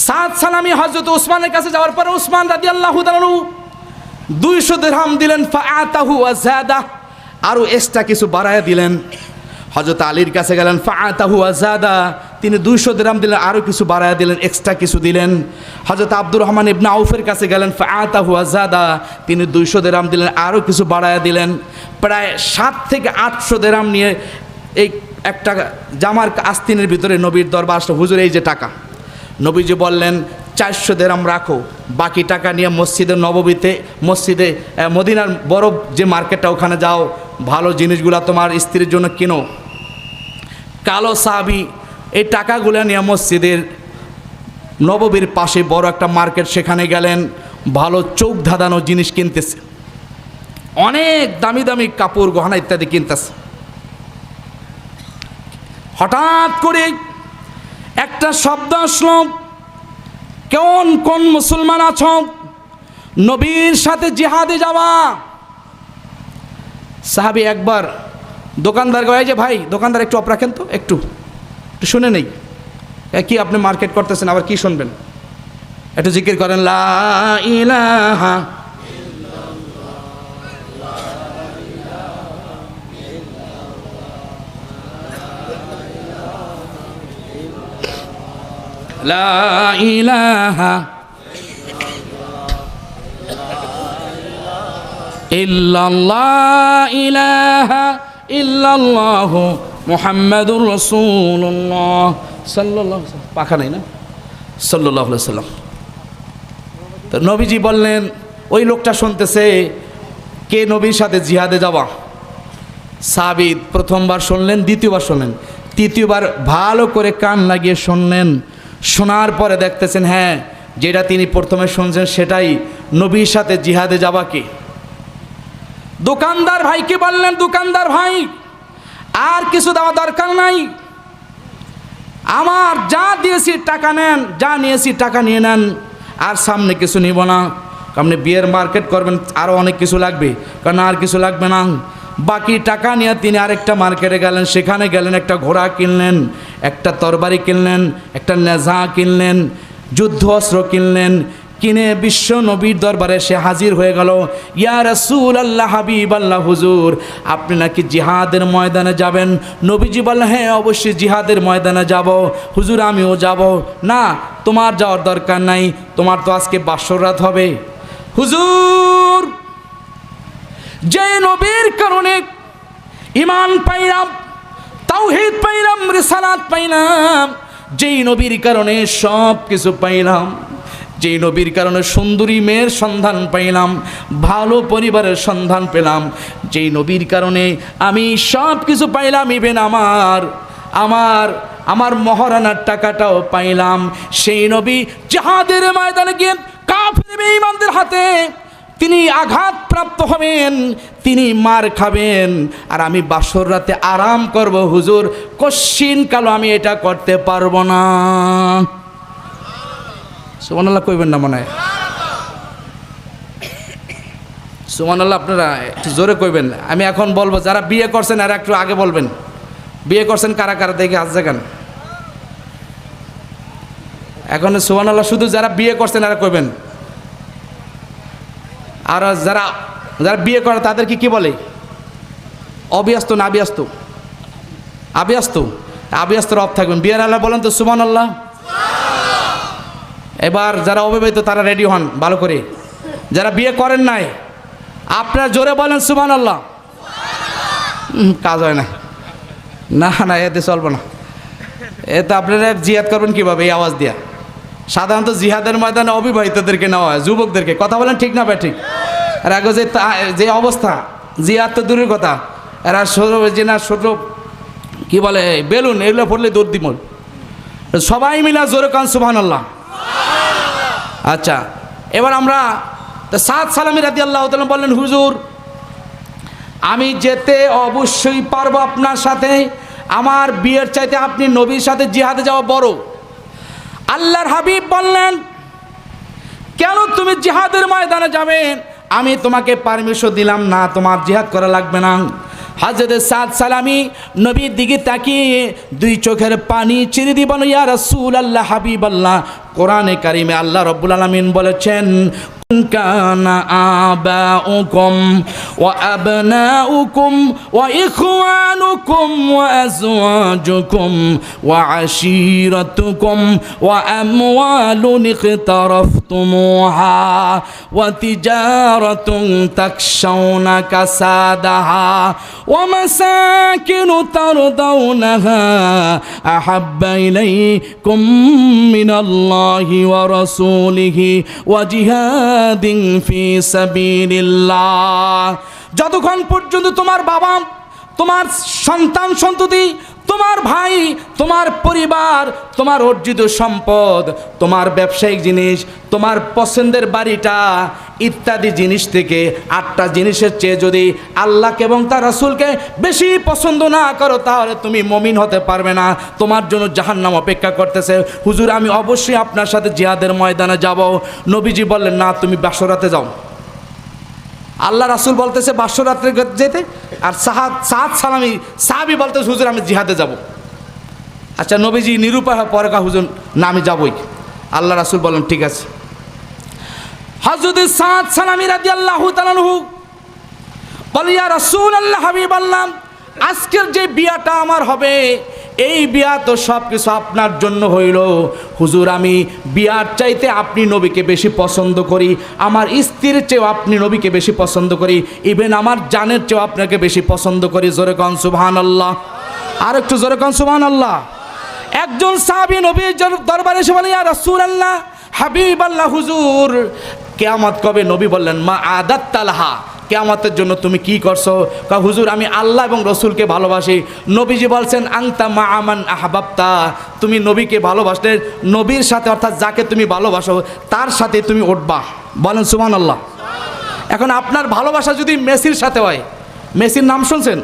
সাদ সালামি হযরত ওসমানের কাছে যাওয়ার পরে ওসমান রাদিয়াল্লাহু তাআলা 200 দিরহাম দিলেন, ফাআতাহু ওয়াজাদা, আরো এক্সট্রা কিছু বাড়ায়া দিলেন। হযরত আলীর কাছে গেলেন, ফাআতাহু ওয়াজাদা, তিনি 200 দিরহাম দিলেন, আরো কিছু বাড়ায়া দিলেন, এক্সট্রা কিছু দিলেন। হযরত আব্দুর রহমান ইবনে আউফের কাছে গেলেন, ফাআতাহু ওয়াজাদা, তিনি 200 দিরহাম দিলেন, আরো কিছু বাড়ায়া দিলেন। প্রায় 7 থেকে 800 দিরহাম নিয়ে এই একটা জামার আস্তিনের ভিতরে নবীর দরবার আসলো। হুজুর এই যে টাকা। নবীজি বললেন 400 দিরহাম রাখো, বাকি টাকা নিয়ে মসজিদে নববীতে, মসজিদে মদিনার বড় যে মার্কেটটা ওখানে যাও, ভালো জিনিসগুলো তোমার স্ত্রীর জন্য কিনো। কালো সাহাবী এই টাকাগুলো নিয়ে মসজিদের নববীর পাশে বড় একটা মার্কেট, সেখানে গেলেন, ভালো চোখ ধাঁধানো জিনিস কিনতেছে, অনেক দামি দামি কাপড় গহনা ইত্যাদি কিনতেছে। হঠাৎ করে একটা শব্দ আসলো, কোন মুসলমান আছো নবীর সাথে জিহাদে যাওয়া? সাহাবী একবার দোকানদার গয়ে, যে ভাই দোকানদার একটু অফ রাখেন তো, একটু শুনে নেই। কি আপনি মার্কেট করতেছেন, আবার কি শুনবেন? একটু জিকির করেন, লা ইলাহা লা ইলাহা ইল্লাল্লাহ ইলাহা ইল্লাল্লাহ মুহাম্মাদুর রাসূলুল্লাহ সাল্লাল্লাহু আলাইহি ওয়াসাল্লাম। পাখা নাই না? সাল্লাল্লাহু আলাইহি ওয়াসাল্লাম। তো নবীজি বললেন, ওই লোকটা শুনতেছে কে নবীর সাথে জিহাদে যাওয়া। সাহাবী প্রথমবার শুনলেন, দ্বিতীয়বার শুনলেন, তৃতীয়বার ভালো করে কান লাগিয়ে শুনলেন। শোনার পরে দেখতেছেন, হ্যাঁ, যেটা তিনি প্রথমে শুনছেন সেটাই, নবীর সাথে জিহাদে যাওয়া কে। দোকানদার ভাইকে বললেন, দোকানদার ভাই আর কিছু দেওয়া দরকার নাই, আমার যা দিয়েছি টাকা নেন, যা নিয়েছি টাকা নিয়ে নেন, আর সামনে কিছু নিব না। আপনি বিয়ের মার্কেট করবেন, আরও অনেক কিছু লাগবে, কারণ আর কিছু লাগবে না। বাকি টাকা নিয়ে তিনি আরেকটা মার্কেটে গেলেন, সেখানে গেলেন, একটা ঘোড়া কিনলেন, একটা তরবারি কিনলেন, একটা নেজা কিনলেন, যুদ্ধ অস্ত্র কিনলেন। কিনে বিশ্ব নবীর দরবারে সে হাজির হয়ে গেল। ইয়া রাসূলুল্লাহ, হাবিবাল্লাহ, হুজুর আপনি নাকি জিহাদের ময়দানে যাবেন? নবীজি বললেন, হ্যাঁ অবশ্যই জিহাদের ময়দানে যাব। হুজুর আমিও যাব। না, তোমার যাওয়ার দরকার নাই, তোমার তো আজকে বাসর রাত হবে। হুজুর, যে নবীর কারণে ঈমান পাইলাম, তাওহীদ পাইলাম, রিসালাত পাইলাম, যেই নবীর কারণে সব কিছু পাইলাম, যেই নবীর কারণে সুন্দরী মেয়ের সন্ধান পাইলাম, ভালো পরিবারের সন্ধান পেলাম, যেই নবীর কারণে আমি সব কিছু পাইলাম, ইভেন আমার মহারানার টাকাটাও পাইলাম, সেই নবী জিহাদের ময়দানে গিয়ে কাফির বেঈমানদের হাতে তিনি আঘাতপ্রাপ্ত হবেন, তিনি মার খাবেন, আর আমি বাসর রাতে আরাম করব। হুজুর কশ্চিন কালো আমি এটা করতে পারবো না। সুবহানাল্লাহ কইবেন না মনে হয়? সুবহানাল্লাহ আপনারা একটু জোরে কইবেন। আমি এখন বলবো, যারা বিয়ে করছেন আর একটু আগে বলবেন। বিয়ে করছেন কারা কারা দেখে হাত জাগান। এখন সুবহানাল্লাহ শুধু যারা বিয়ে করছেন আর কইবেন। আর যারা বিয়ে করে তাদেরকে কি বলে? অবিয়াস্ত না আবিয়াস্ত? আবিয়াস্ত রব থাকবেন। বিয়ের আল্লাহ বলেন তো সুবহানাল্লাহ। এবার যারা অবিবাহিত তারা রেডি হন ভালো করে। যারা বিয়ে করেন নাই আপনারা জোরে বলেন সুবহানাল্লাহ। কাজ হয় না, না না, এতে চলবো না। এতে আপনারা জিহাদ করবেন কীভাবে এই আওয়াজ দিয়া? সাধারণত জিহাদের ময়দানে অবিবাহিতদেরকে নেওয়া হয়, যুবকদেরকে। কথা বলেন ঠিক না ভাই? ঠিক। আর আগে যে অবস্থা, জিহাদ তো দূরের কথা, এরা ছোট কি বলে বেলুন, এগুলো পড়লে দৌড় দিমল। সবাই মিলা জোরে কান সুবহানাল্লাহ। আচ্ছা, এবার আমরা সাদ সালামি রাদিয়াল্লাহু তাআলা বললেন, হুজুর আমি যেতে অবশ্যই পারবো আপনার সাথে, আমার বিয়ের চাইতে আপনি নবীর সাথে জিহাদে যাওয়া বড়। আল্লাহর হাবিব বললেন, কেন তুমি জিহাদের ময়দানে যাবে? আমি তোমাকে পারমিশন দিলাম না, তোমার জিহাদ করা লাগবে না। হযরত সাদ সালামি নবীর দিকে তাকিয়ে দুই চোখের পানি ছেড়ে দিয়ে বলেন, ইয়া রাসূলুল্লাহ, হাবিবাল্লাহ, কোরআনে কারিমে আল্লাহ রাব্বুল আলামিন বলেছেন, কানা আবাউকুম ওয়া আবনাউকুম ওয়া ইখওয়ানুকুম ওয়া আজওয়াজুকুম ওয়া আশীরাতুকুম ওয়া আমওয়ালুন ইখতারাফতুমুহা ওয়া তিজারাতুন তাখশাউনা কাসাদাহা ওয়া মাসাকিনু তারদাউনাহা আহাব্বা ইলাইকুম মিনাল্লাহি ওয়া রাসূলিহি ওয়া জিহাদিন ফি সাবিলিল্লাহ। যতক্ষণ পর্যন্ত তোমার বাবা, তোমার সন্তান সন্ততি, তোমার ভাই, তোমার পরিবার, তোমার অর্জিত সম্পদ, তোমার ব্যবসায়িক জিনিস, তোমার পছন্দের বাড়িটা ইত্যাদি জিনিস থেকে 8টা জিনিসের চেয়ে যদি আল্লাহকে এবং তার রাসূলকে বেশি পছন্দ না করো, তাহলে তুমি মুমিন হতে পারবে না। তোমার জন্য জাহান্নাম অপেক্ষা করতেছে। হুজুর, আমি অবশ্যই আপনার সাথে জিহাদের ময়দানে যাব। নবীজি বললেন, না, তুমি বাসরাতে যাও। আল্লাহ রাসূল বলতেছে বাসরাতে যেতে, আর সাদ সালামি সাহাবী বলতেছে, হুজুর আমি জিহাদে যাব। আচ্ছা, নবীজি নিরুপায় হয়ে পরে কা, হুজুর না, আমি যাবই। আল্লাহ রাসূল বললেন, ঠিক আছে। হযরত সাদ সালামি রাদিয়াল্লাহু তাআলা আনহু বলে, ইয়া রাসূলুল্লাহ, হাবিবাল্লাহ, আজকের যে বিয়াটা আমার হবে, এই বিয়া তো সব কিছু আপনার জন্য হইল। হুজুর, আমি বিয়ার চাইতে আপনি নবীকে বেশি পছন্দ করি, আমার স্ত্রীর চেয়েও আপনি নবীকে বেশি পছন্দ করি, ইভেন আমার জানের চেয়েও আপনাকে বেশি পছন্দ করি। জোরে কোন সুবহানাল্লাহ, আর একটু জোরে কোন সুবহানাল্লাহ। একজন সাহাবী নবীর দরবারে এসে বলে, ইয়া রাসূলুল্লাহ, হাবিবাল্লাহ, হুজুর কিয়ামত কবে? নবী বললেন, মা আদাত্তালাহা, কিয়ামতের জন্য তুমি কি করছো? হুজুর আমি আল্লাহ এবং রসুলকে ভালোবাসি। নবীজি বলছেন, আংতা মা আমান আহবাবতা, তুমি নবীকে ভালোবাসলে নবীর সাথে, অর্থাৎ যাকে তুমি ভালোবাসো তার সাথে তুমি উঠবা। বলেন সুবহানাল্লাহ। এখন আপনার ভালোবাসা যদি মেসির সাথে হয়, মেসির নাম শুনছেন?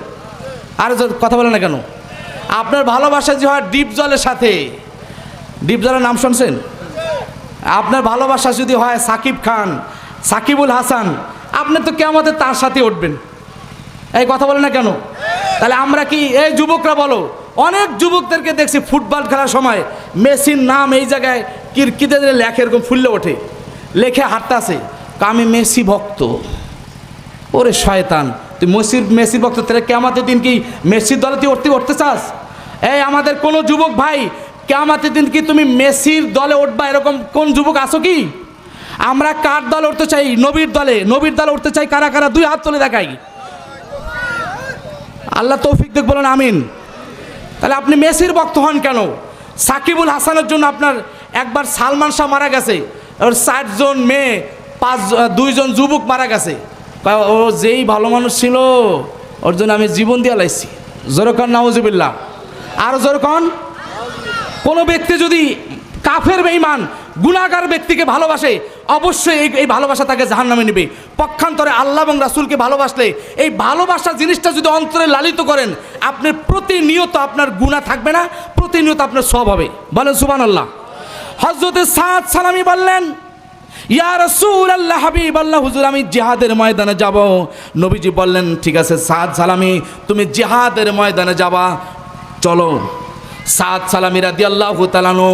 আর কথা বলেন না কেন? আপনার ভালোবাসা যে হয় ডিপ জলের সাথে, ডিপ জলের নাম শুনছেন? আপনার ভালোবাসা যদি হয় সাকিব খান, সাকিবুল হাসান, আপনি তো কিয়ামতে তার সাথে উঠবেন। এই কথা বলে না কেন? তাহলে আমরা কি, এই যুবকরা বলো, অনেক যুবকদেরকে দেখছি ফুটবল খেলার সময় মেসির নাম এই জায়গায় কিরকিতে লেখে, এরকম ফুললে ওঠে, লেখে হাঁটতে আসে, আমি মেসি ভক্ত। ওরে শয়তান, তুই মেসির ভক্ত, তাহলে কিয়ামতের দিন কি মেসির দলে তুই উঠতে চাস? এই আমাদের কোনো যুবক ভাই, কিয়ামতের দিন কি তুমি মেসির দলে উঠবা, এরকম কোন যুবক আছো কি? আমরা কার দলে উঠতে চাই? নবীর দলে। নবীর দলে উঠতে চাই কারা কারা? 2 হাত তুলে দেখাই। আল্লাহ তৌফিক দেখ, বলেন আমিন। তাহলে আপনি মেসির ভক্ত হন কেন? সাকিবুল হাসানের জন্য আপনার একবার সালমান শাহ মারা গেছে, ওর 60 জন মেয়ে, 2 জন যুবক মারা গেছে। ও যেই ভালো মানুষ ছিল, ওর জন্য আমি জীবন দিয়ে লাইছি। জোরকান নাউজুবিল্লাহ, আর জোরকান। কোনো ব্যক্তি যদি কাফের বেঈমান গুনাহগার ব্যক্তিকে ভালোবাসে, অবশ্যই এই ভালোবাসা তাকে জাহান্নামে নেবে। পক্ষান্তরে আল্লাহ এবং রাসূলকে ভালোবাসলে, এই ভালোবাসা জিনিসটা যদি অন্তরে লালিত করেন, আপনি প্রতিনিয়ত আপনার গুনাহ থাকবে না, প্রতিনিয়ত আপনার সওয়াব হবে। বলেন সুবহানাল্লাহ। হযরত সাদ সালামি বললেন, ইয়া রাসূলুল্লাহ, হাবিবাল্লাহ, হুজুর আমি জিহাদের ময়দানে যাব। নবীজি বললেন, ঠিক আছে সাদ সালামি, তুমি জিহাদের ময়দানে যাবা, চলো। সাদ সালামি রাদিয়াল্লাহু তাআলা আনহু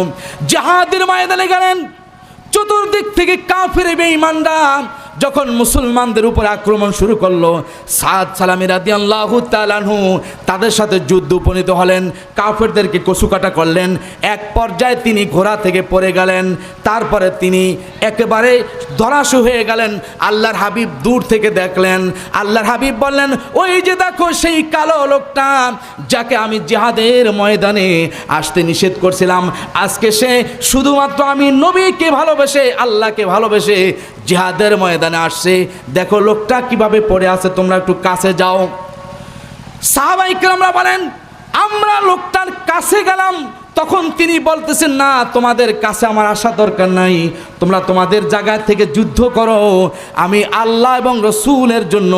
জিহাদের ময়দানে গেলেন। চতুর্দিক থেকে কাফের বেঈমানরা যখন মুসলমানদের উপর আক্রমণ শুরু করলো, সাদ সালামি রাদিয়াল্লাহু তাআলা আনহু তাদের সাথে যুদ্ধ উপনীত হলেন, কাফেরদেরকে কচুকাটা করলেন। এক পর্যায়ে তিনি ঘোড়া থেকে পড়ে গেলেন, তারপরে তিনি একেবারে ধরাশু হয়ে গেলেন। আল্লাহর হাবিব দূর থেকে দেখলেন। আল্লাহর হাবিব বললেন, ওই যে দেখো সেই কালো লোকটা যাকে আমি জিহাদের ময়দানে আসতে নিষেধ করছিলাম, আজকে সে শুধুমাত্র আমি নবীকে ভালোবেসে, আল্লাহকে ভালোবেসে জিহাদের ময়দানে আসছে। দেখো লোকটা কিভাবে পড়ে আছে, তোমরা একটু কাছে যাও। সাহাবায়ে কেরামরা বলেন, আমরা লোকটার কাছে গেলাম, তখন তিনি বলতেছেন, না, তোমাদের কাছে আমার আসা দরকার নাই, তোমরা তোমাদের জায়গা থেকে যুদ্ধ করো, আমি আল্লাহ এবং রসুলের জন্য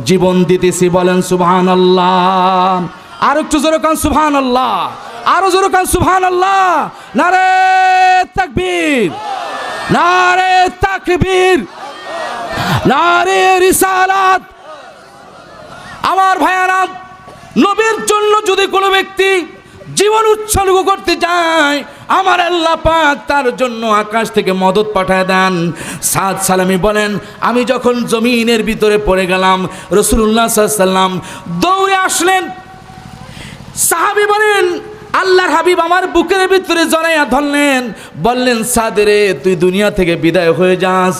জীবন দিতেছি। বলেন সুবহানাল্লাহ। আর একটু জোরে কান সুবহানাল্লাহ, আরো জোরে কান সুবহানাল্লাহ। নারে তাকবীর, নারে তাকবীর, নারে রিসালাত। আমার ভাইয়ারা, নবীর জন্য যদি কোনো ব্যক্তি জীবন উৎসর্গ করতে যায়, আমার আল্লাহ পাক তার জন্য আকাশ থেকে মদত পাঠায় দেন। সাদ সালামি বলেন, আমি যখন জমিনের ভিতরে পড়ে গেলাম, রাসূলুল্লাহ সাল্লাল্লাহু আলাইহি ওয়াসাল্লাম দৌড়ে আসলেন। সাহাবী বলেন, আল্লাহর হাবিব আমার বুকের ভিতরে জড়াইয়া ধরলেন, বললেন, সাদ রে, তুই দুনিয়া থেকে বিদায় হয়ে যাস।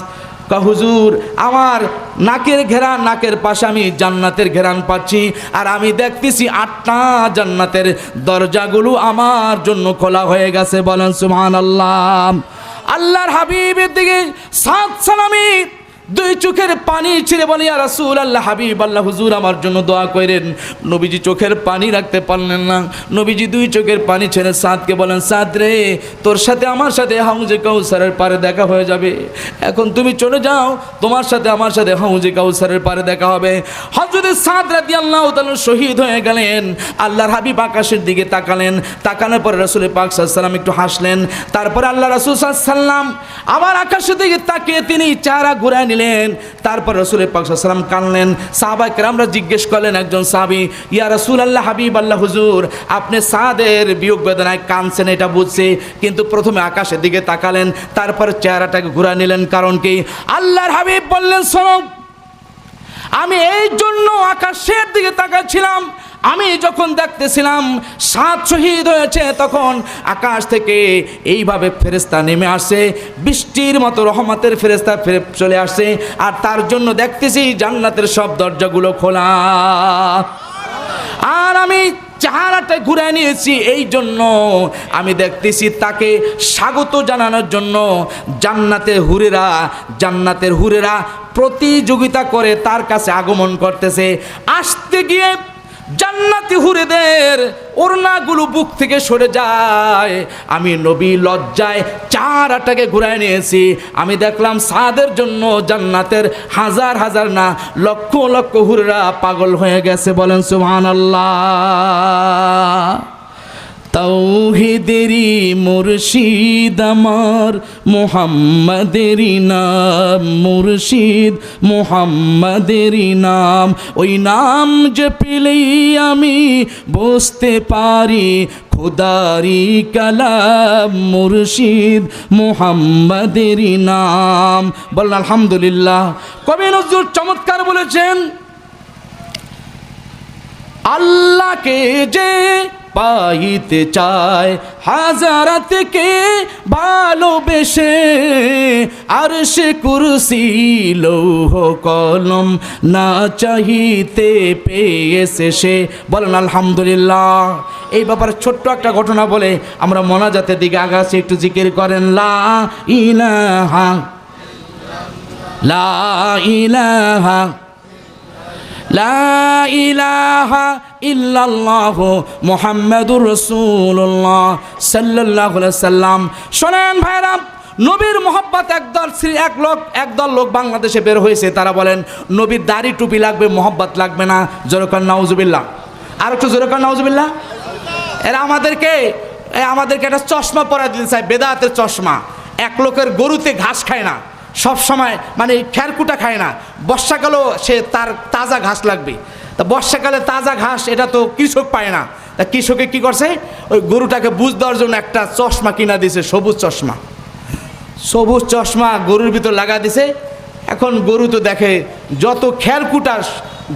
হুজুর, আমার নাকের ঘেরান, নাকের পাশে আমি জান্নাতের ঘেরান পাচ্ছি, আর আমি দেখতেছি 8টা জান্নাতের দরজাগুলো আমার জন্য খোলা হয়ে গেছে। বলেন সুবহানাল্লাহ। আল্লাহর হাবিবের দিকে সাদ সালামি দুই চোখের পানি ছেড়ে বলে, ইয়া রাসূলুল্লাহ, হাবিব আল্লাহ, হুজুর আমার জন্য দোয়া করেন। নবীজি চোখের পানি রাখতে পারলেন না। নবীজি দুই চোখের পানি ছেড়ে সাদকে বলেন, সাদ রে, তোর সাথে আমার সাথে হাউজে কাউসারের পারে দেখা হয়ে যাবে। এখন তুমি চলে যাও, তোমার সাথে আমার সাথে হাউজে কাউসারের পারে দেখা হবে। হযরত সাদ রাদিয়াল্লাহু তাআলা শহীদ হয়ে গেলেন। আল্লাহর হাবিব আকাশের দিকে তাকালেন, তাকানোর পরে রাসূল পাক সাল্লাল্লাহু আলাইহি ওয়াসাল্লাম একটু হাসলেন। তারপরে আল্লাহ রাসূল সাল্লাল্লাহু আলাইহি ওয়াসাল্লাম আবার আকাশের দিকে তাকিয়ে তিনি চেহারা ঘুরায় নিলেন। তারপর রাসূল পাক সাল্লাল্লাহু আলাইহি ওয়াসাল্লাম কানলেন। সাহাবায়ে কেরামরা জিজ্ঞেস করলেন, একজন সাহাবী, ইয়া রাসূলুল্লাহ, হাবিব আল্লাহ, হুজুর আপনি সাদের বিয়োগ বেদনায় কাঁদছেন এটা বুঝছি, কিন্তু প্রথমে আকাশের দিকে তাকালেন, তারপর চেহারাটাকে ঘুরায় নিলেন, কারণ কি? আল্লাহর হাবিব বললেন, শোনো, আমি এই জন্য আকাশের দিকে তাকাচ্ছিলাম, আমি যখন দেখতেছিলাম সাদ শহীদ হয়েছে, তখন আকাশ থেকে এইভাবে ফেরেশতা নেমে আসে, বৃষ্টির মতো রহমতের ফেরেশতা চলে আসে, আর তার জন্য দেখতেছি জান্নাতের সব দরজাগুলো খোলা। আর আমি চেহারাটা ঘুরে নিয়েছি, এই জন্য আমি দেখতেছি তাকে স্বাগত জানানোর জন্য জান্নাতের হুরেরা প্রতিযোগিতা করে তার কাছে আগমন করতেছে। আসতে গিয়ে জান্নাতি হুরেদের ওড়নাগুলো বুক থেকে সরে যায়। আমি নবী লজ্জায় চেহারাটাকে ঘুরায় নিয়েছি। আমি দেখলাম সাদের জন্য জান্নাতের হাজার হাজার না লক্ষ লক্ষ হুরেরা পাগল হয়ে গেছে। বলেন সুবহানাল্লাহ। তাওহীদেরই মুর্শিদ আমার, মুহাম্মাদেরই নাম মুর্শিদ, মুহাম্মাদেরই নাম, ওই নাম যে পেলেই আমি বুঝতে পারি খোদারি কালাম, মুর্শিদ মুহাম্মাদেরই নাম। বলেন আলহামদুলিল্লাহ। কবি নজরুল চমৎকার বলেছেন, আল্লাহকে যে পাইতে চায় হাজারাতকে ভালোবেসে, আর সে কুরসি লৌহ কলম না চাহিতে পেয়েছে সে। বলেন আলহামদুলিল্লাহ। এই ব্যাপারে ছোট্ট একটা ঘটনা বলে আমরা মোনাজাতের দিকে আগাচ্ছি, একটু জিকির করেন, লা ইলাহা, লা ইলাহা, লা ইলাহা ইল্লাল্লাহু মুহাম্মাদুর রাসূলুল্লাহ সাল্লাল্লাহু আলাইহি সাল্লাম। শোনেন ভাইরা, নবীর মোহাব্বত একদল লোক বাংলাদেশে বের হয়েছে। তারা বলেন নবীর দাড়ি টুপি লাগবে, মোহাব্বত লাগবে না। জোরে কান নাউজুবিল্লাহ। আর একটু জোরে কান নাউজুবিল্লাহ। এরা আমাদেরকে একটা চশমা পরা দিতে চায়, বেদাতের চশমা। এক লোকের গরুতে ঘাস খায় না, সব সময় মানে খেরকুটা খায় না, বর্ষাকালেও সে তার তাজা ঘাস লাগবে। তা বর্ষাকালে তাজা ঘাস এটা তো কৃষক পায় না, তা কৃষকে কি করছে, ওই গরুটাকে বুঝ দেওয়ার জন্য একটা চশমা কিনা দিছে, সবুজ চশমা। সবুজ চশমা গরুর ভিতর লাগা দিছে। এখন গরু তো দেখে যত খেরকুটা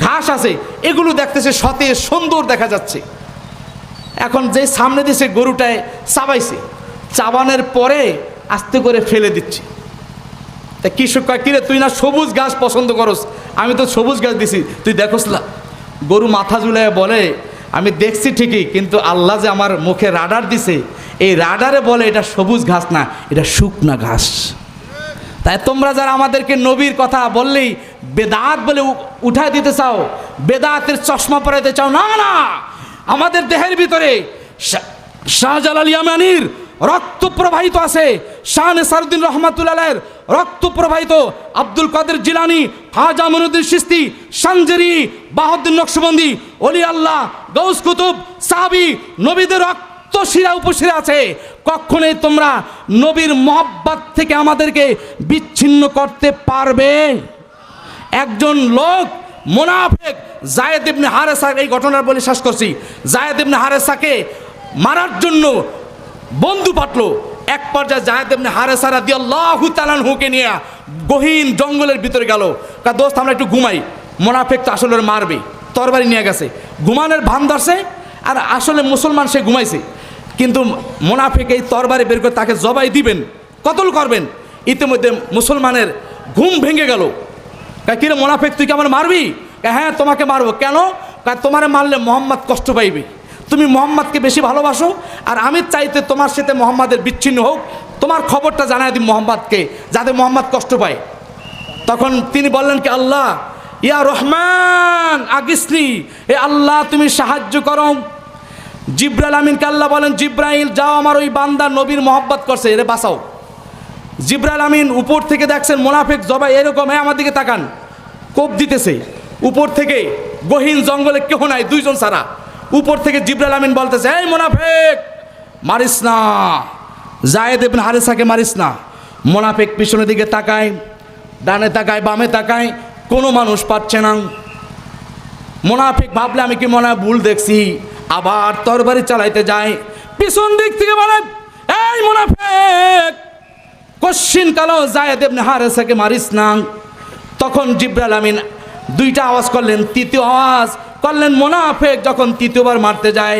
ঘাস আছে এগুলো দেখতেছে সতেজ সুন্দর দেখা যাচ্ছে। এখন যে সামনে দিছে গরুটায় চাবাইছে, চাবানোর পরে আস্তে করে ফেলে দিচ্ছে। তা কৃষক কয়, কিরে তুই না সবুজ ঘাস পছন্দ করস, আমি তো সবুজ ঘাস দিছি, তুই দেখোস না। গরু মাথা ঝুলায় বলে, আমি দেখছি ঠিকই, কিন্তু আল্লাহ যে আমার মুখে রাডার দিছে, এই রাডারে বলে এটা সবুজ ঘাস না, এটা শুকনা ঘাস। তাই তোমরা যারা আমাদেরকে নবীর কথা বললেই বেদাত বলে উঠায় দিতে চাও, বেদাতের চশমা পরাইতে চাও, না না, আমাদের দেহের ভিতরে শাহজালাল ইয়ামানির রক্ত প্রবাহিত আছে, শাহ নেসারউদ্দিন রহমাতুল্লাহের রক্ত প্রবাহিত, আব্দুল কাদের জিলানি, খাজা মঈনুদ্দিন চিশতি, সানজারি, বাহাউদ্দিন নকশবন্দি, ওলি আল্লাহ, গাউস কুতুব সাহাবী নবীদের রক্ত শিরা উপশিরা আছে, কখনোই তোমরা নবীর মহব্বত থেকে আমাদেরকে বিচ্ছিন্ন করতে পারবে? একজন লোক মুনাফিক যায়েদ ইবনে হারেসা, এই ঘটনার বলে শেষ করছি, যায়েদ ইবনে হারেসাকে মারার জন্য বন্ধু পাঠলো। এক পর্যায়ে যায়েদ ইবনে হারেসা রাদিয়াল্লাহু তাআলা আনহুকে নিয়ে গহীন জঙ্গলের ভিতরে গেল। কা দোস্ত আমরা একটু ঘুমাই, মুনাফিক তো আসলে মারবে, তরবারি নিয়ে গেছে, ঘুমানোর ভান ধরছে, আর আসলে মুসলমান সে ঘুমাইছে, কিন্তু মুনাফিক এই তরবারি বের করে তাকে জবাই দিবেন, কতল করবেন। ইতিমধ্যে মুসলমানের ঘুম ভেঙে গেল। কিরে মুনাফিক, তুই কি আমার মারবি? হ্যাঁ তোমাকে মারবো। কেন? তোমারে মারলে মোহাম্মদ কষ্ট পাইবে, তুমি মোহাম্মদকে বেশি ভালোবাসো, আর আমি চাইতে তোমার সাথে মোহাম্মদের বিচ্ছিন্ন হোক, তোমার খবরটা জানাই দিই মোহাম্মদকে, যাতে মোহাম্মদ কষ্ট পায়। তখন তিনি বললেন কি, আল্লাহ ইয়া রহমান আগিসনি, এ আল্লাহ তুমি সাহায্য করো। জিব্রাইল আমিনকে আল্লাহ বলেন, জিব্রাইল যাও, আমার ওই বান্দা নবীর মোহাব্বত করছে, এরে বাঁচাও। জিব্রাইল আমিন উপর থেকে দেখছেন মুনাফিক জবাই এরকম, আমার দিকে তাকান, কোপ দিতেছে উপর থেকে, গহীন জঙ্গলে কেউ নাই, দুইজন ছাড়া। উপর থেকে জিব্রাইল আমিন বলতেছে, এই মুনাফিক মারিস না, যায়েদ ইবনে হারেসাকে মারিস না। মুনাফিক পিছনের দিকে তাকায়, ডানে তাকায়, বামে তাকায়, কোনো মানুষ পাচ্ছে না। মুনাফিক ভাবলে আমি কি মনে হয় ভুল দেখছি, আবার তরবারি চালাইতে যায়। পিছন দিক থেকে বলে, এই মুনাফিক কশ্চিন কালো যায়েদ ইবনে হারেসাকে মারিস না। তখন জিব্রাইল আমিন দুইটা আওয়াজ করলেন, তৃতীয় আওয়াজ করলেন মুনাফিক যখন তৃতীয়বার মারতে যায়,